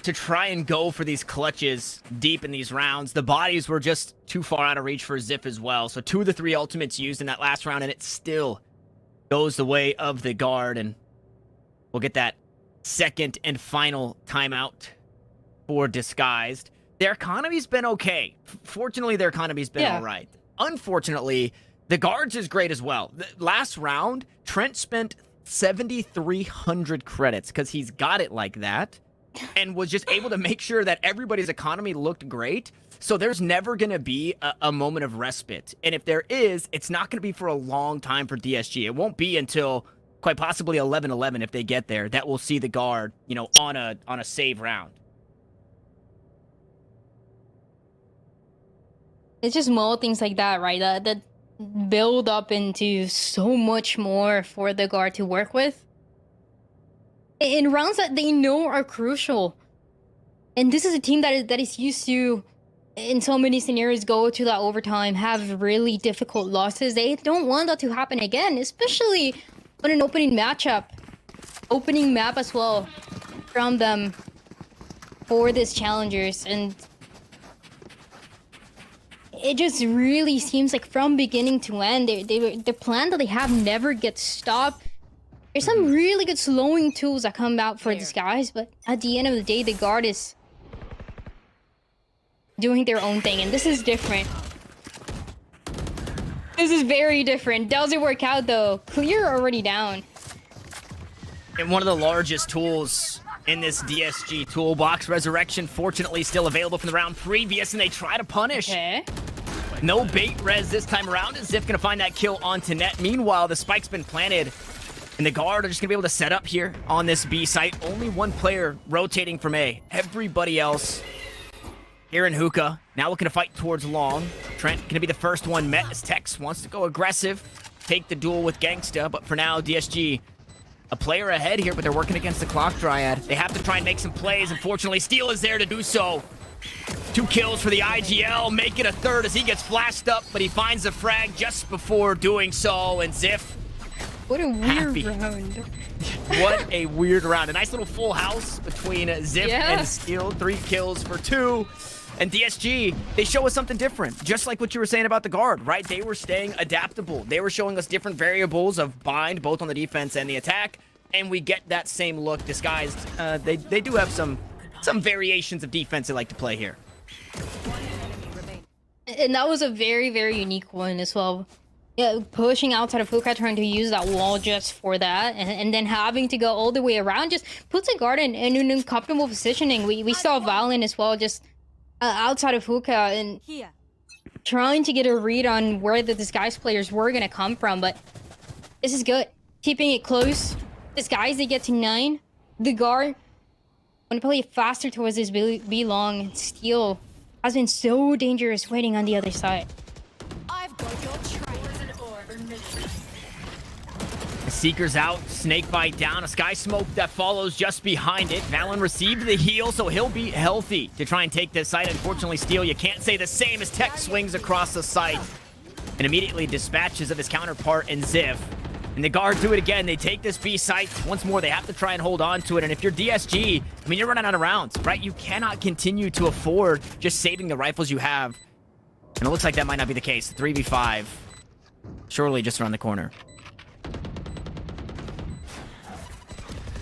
to try and go for these clutches deep in these rounds. The bodies were just too far out of reach for Ziff as well. So 2 of the 3 ultimates used in that last round, and it still goes the way of the guard, and we'll get that second and final timeout for Disguised. Their economy's been okay. Fortunately, their economy's been all right. Unfortunately, the guard's is great as well. The last round, Trent spent 7,300 credits because he's got it like that, and was just able to make sure that everybody's economy looked great. So there's never going to be a moment of respite. And if there is, it's not going to be for a long time for DSG. It won't be until quite possibly 11-11 if they get there that we'll see the guard, you know, on a save round. It's just small things like that, right? That build up into so much more for the guard to work with. In rounds that they know are crucial. And this is a team that is used to, in so many scenarios, go to that overtime, have really difficult losses. They don't want that to happen again, especially on an opening matchup. Opening map as well from them for this challengers. And it just really seems like from beginning to end, the plan that they have never gets stopped. There's some really good slowing tools that come out for these guys, but at the end of the day, the guard is doing their own thing, and this is different. This is very different. Doesn't work out though. Clear already down. And one of the largest tools in this DSG toolbox, Resurrection, fortunately still available from the round previous, and they try to punish. Okay. No bait res this time around, and Ziff gonna find that kill onto Net. Meanwhile, the spike's been planted, and the guard are just gonna be able to set up here on this B site. Only one player rotating from A. Everybody else here in Hookah, now looking to fight towards long. Trent gonna be the first one met as Tex wants to go aggressive, take the duel with Gangsta, but for now, DSG a player ahead here, but they're working against the Clock Dryad. They have to try and make some plays. Unfortunately, Steel is there to do so. 2 kills for the IGL, make it a third as he gets flashed up, but he finds a frag just before doing so, and Ziff, What a weird happy. round. What a weird round. A nice little full house between Ziff and Steel. 3 kills for 2. And DSG, they show us something different, just like what you were saying about the guard, right? They were staying adaptable. They were showing us different variables of bind, both on the defense and the attack, and we get that same look disguised. They do have some variations of defense they like to play here. And that was a very, very unique one as well. Yeah, pushing outside of hookah, trying to use that wall just for that, and then having to go all the way around just puts a guard in an uncomfortable positioning. We saw Valen as well, just outside of hookah and trying to get a read on where the disguise players were going to come from, but this is good. Keeping it close. Disguise, they get to 9. The guard want to play faster towards this B long, and Steel has been so dangerous waiting on the other side. I've got your track. Seeker's out, Snakebite down, a Sky Smoke that follows just behind it. Valen received the heal, so he'll be healthy to try and take this site. Unfortunately, Steel, you can't say the same as Tech swings across the site and immediately dispatches of his counterpart in Ziv. And the guard do it again. They take this B site. Once more, they have to try and hold on to it. And if you're DSG, I mean, you're running out of rounds, right? You cannot continue to afford just saving the rifles you have. And it looks like that might not be the case. 3v5. Surely just around the corner.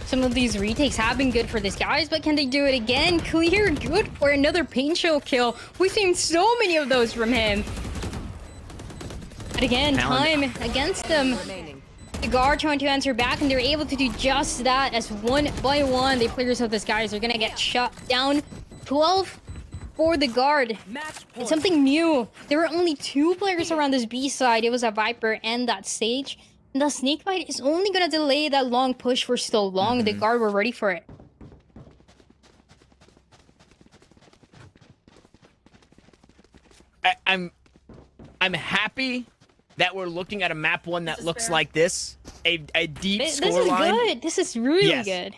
Some of these retakes have been good for this guys, but can they do it again? Clear, good for another paint show kill. We've seen so many of those from him. But again, time against them. The guard trying to answer back, and they're able to do just that as one by one, the players of this guys are gonna get shot down. 12 for the guard. It's something new. There were only 2 players around this B side. It was a Viper and that Sage. And the Snakebite is only gonna delay that long push for so long. The guard were ready for it. I'm happy that we're looking at a map one that looks like this. A deep scoreline. This is good. This is really good.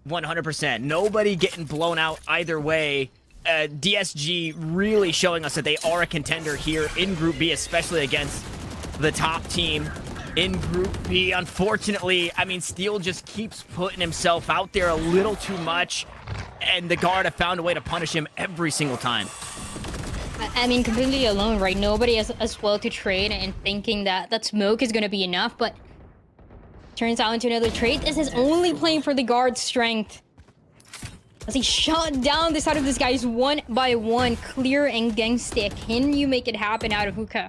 100%. Nobody getting blown out either way. DSG really showing us that they are a contender here in Group B, especially against the top team in Group B. Unfortunately, I mean, Steel just keeps putting himself out there a little too much, and the guard have found a way to punish him every single time. I mean, completely alone, right? Nobody has as well to trade, and thinking that that smoke is going to be enough, but turns out into another trade. This is only playing for the guard's strength. As he shot down the side of this guy's one by one, clear and gangsta. Can you make it happen out of hookah?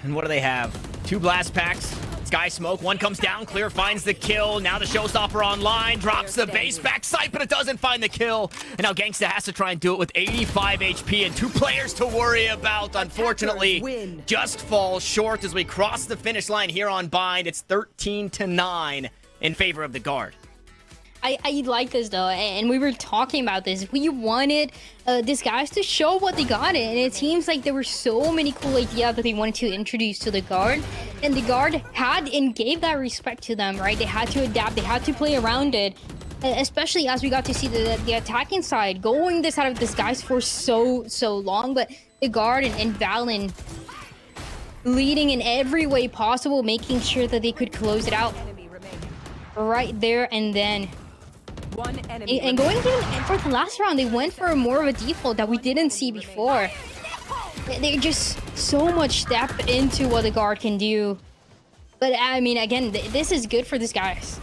And what do they have? 2 blast packs. Sky Smoke, one comes down, Clear finds the kill. Now the Showstopper online, drops the base back sight, but it doesn't find the kill. And now Gangsta has to try and do it with 85 HP and 2 players to worry about. Unfortunately, just falls short as we cross the finish line here on Bind. It's 13-9 in favor of the guard. I like this though, and we were talking about this. We wanted these guys to show what they got, and it seems like there were so many cool ideas that they wanted to introduce to the guard, and the guard had and gave that respect to them, right? They had to adapt, they had to play around it, especially as we got to see the attacking side going this out of this guys for so long. But the guard and Valen leading in every way possible, making sure that they could close it out right there and then. And going for the last round, they went for more of a default that we didn't see before. They're just so much step into what the guard can do. But I mean, again, this is good for these guys.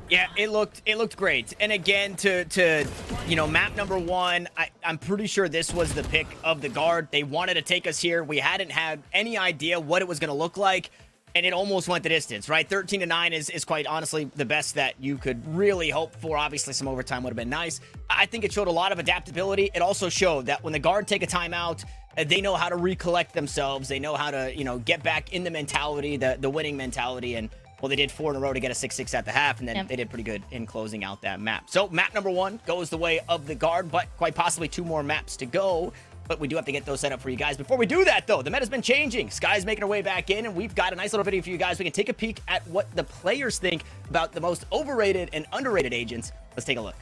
Yeah, it looked great. And again, to you know, map number 1, I'm pretty sure this was the pick of the guard. They wanted to take us here. We hadn't had any idea what it was going to look like. And it almost went the distance, right? 13-9 is quite honestly the best that you could really hope for. Obviously, some overtime would have been nice. I think it showed a lot of adaptability. It also showed that when the guard take a timeout, they know how to recollect themselves. They know how to, you know, get back in the mentality, the winning mentality. And, well, they did 4 in a row to get a 6-6 at the half, and then they did pretty good in closing out that map. So map number 1 goes the way of the guard, but quite possibly 2 more maps to go. But we do have to get those set up for you guys. Before we do that, though, the meta's been changing. Sky's making her way back in, and we've got a nice little video for you guys. We can take a peek at what the players think about the most overrated and underrated agents. Let's take a look.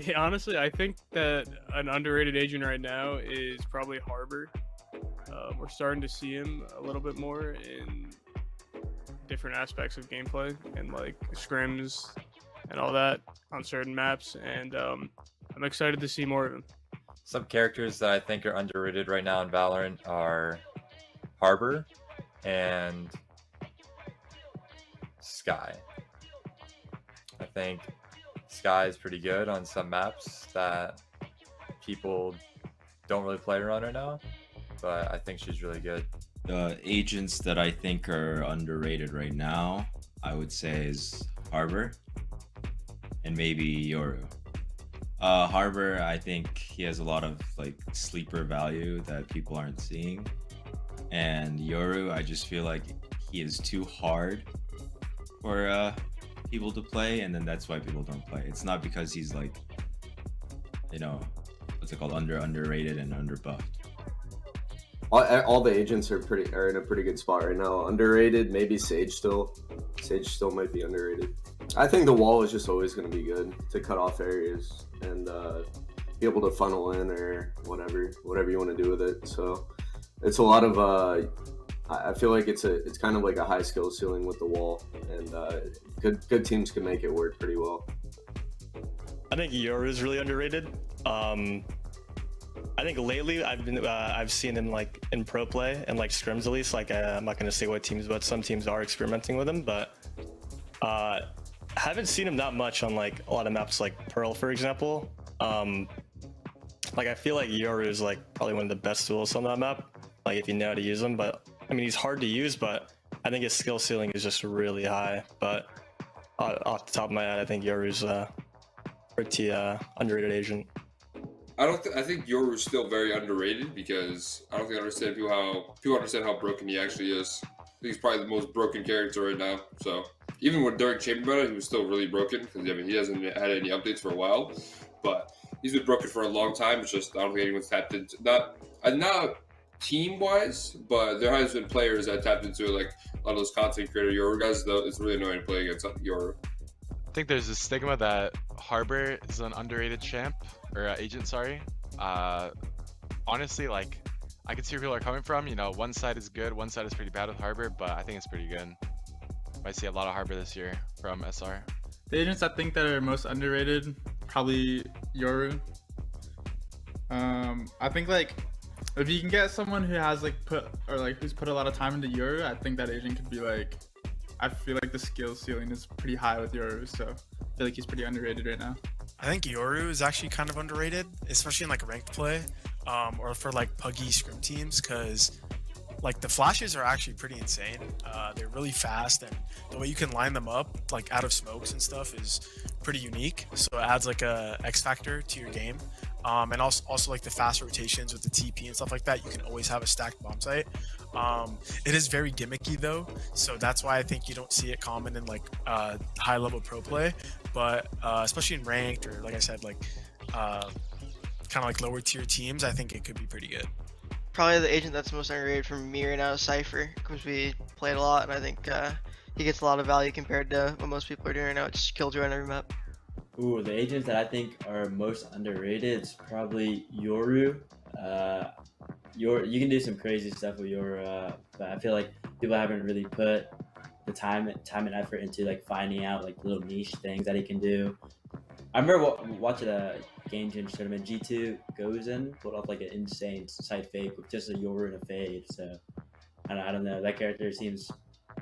Yeah, honestly, I think that an underrated agent right now is probably Harbor. We're starting to see him a little bit more in different aspects of gameplay and like scrims, and all that on certain maps, and I'm excited to see more of him. Some characters that I think are underrated right now in Valorant are Harbor and Sky. I think Sky is pretty good on some maps that people don't really play around right now, but I think she's really good. The agents that I think are underrated right now, I would say, is Harbor and maybe Yoru. Harbor, I think he has a lot of like sleeper value that people aren't seeing, and Yoru, I just feel like he is too hard for people to play, and then that's why people don't play. It's not because he's like, you know, what's it called, underrated and underbuffed. All the agents are in a pretty good spot right now. Underrated, maybe Sage still. Sage still might be underrated. I think the wall is just always going to be good to cut off areas and be able to funnel in or whatever you want to do with it. So it's a lot of I feel like it's kind of like a high skill ceiling with the wall, and good teams can make it work pretty well. I think Yoru is really underrated. I think lately I've seen him like in pro play and like scrims at least. Like I'm not going to say what teams, but some teams are experimenting with him. But haven't seen him that much on like a lot of maps like Pearl, for example. Like I feel like Yoru is like probably one of the best tools on that map. Like if you know how to use him, but I mean he's hard to use, but I think his skill ceiling is just really high. But off the top of my head, I think Yoru's a pretty underrated agent. I think Yoru's still very underrated because I don't think people understand how broken he actually is. I think he's probably the most broken character right now. So even during Chamber Meta, he was still really broken because I mean he hasn't had any updates for a while, but he's been broken for a long time. It's just I don't think anyone's tapped into not team wise, but there has been players that tapped into like a lot of those content creator Yoru guys. Though it's really annoying to play against Yoru. I think there's a stigma that Harbor is an underrated champ or agent. Sorry. Honestly, like I can see where people are coming from. You know, one side is good, one side is pretty bad with Harbor, but I think it's pretty good. Might see a lot of Harbor this year from SR. The agents I think that are most underrated, probably Yoru. I think like if you can get someone who has like who's put a lot of time into Yoru, I think that agent could be like. I feel like the skill ceiling is pretty high with Yoru, so I feel like he's pretty underrated right now. I think Yoru is actually kind of underrated, especially in like ranked play, or for like puggy scrim teams, because like the flashes are actually pretty insane. They're really fast, and the way you can line them up like out of smokes and stuff is pretty unique. So it adds like a X factor to your game. And also like the fast rotations with the TP and stuff like that, you can always have a stacked bomb site. It is very gimmicky though, so that's why I think you don't see it common in like high level pro play, but especially in ranked or like I said, like kind of like lower tier teams, I think it could be pretty good. Probably the agent that's most underrated for me right now is Cypher, because we played a lot, and I think he gets a lot of value compared to what most people are doing right now. It just kills you on every map. Ooh, the agents that I think are most underrated is probably Yoru. You can do some crazy stuff with Yoru, but I feel like people haven't really put the time and effort into like finding out like little niche things that he can do. I remember watching a Game Change tournament. G2 goes in, pulled off like an insane side fake with just a Yoru and a fade. So I don't know. That character seems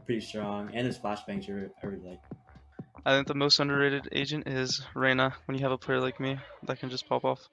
pretty strong, and his flashbangs I really like. I think the most underrated agent is Reyna when you have a player like me that can just pop off.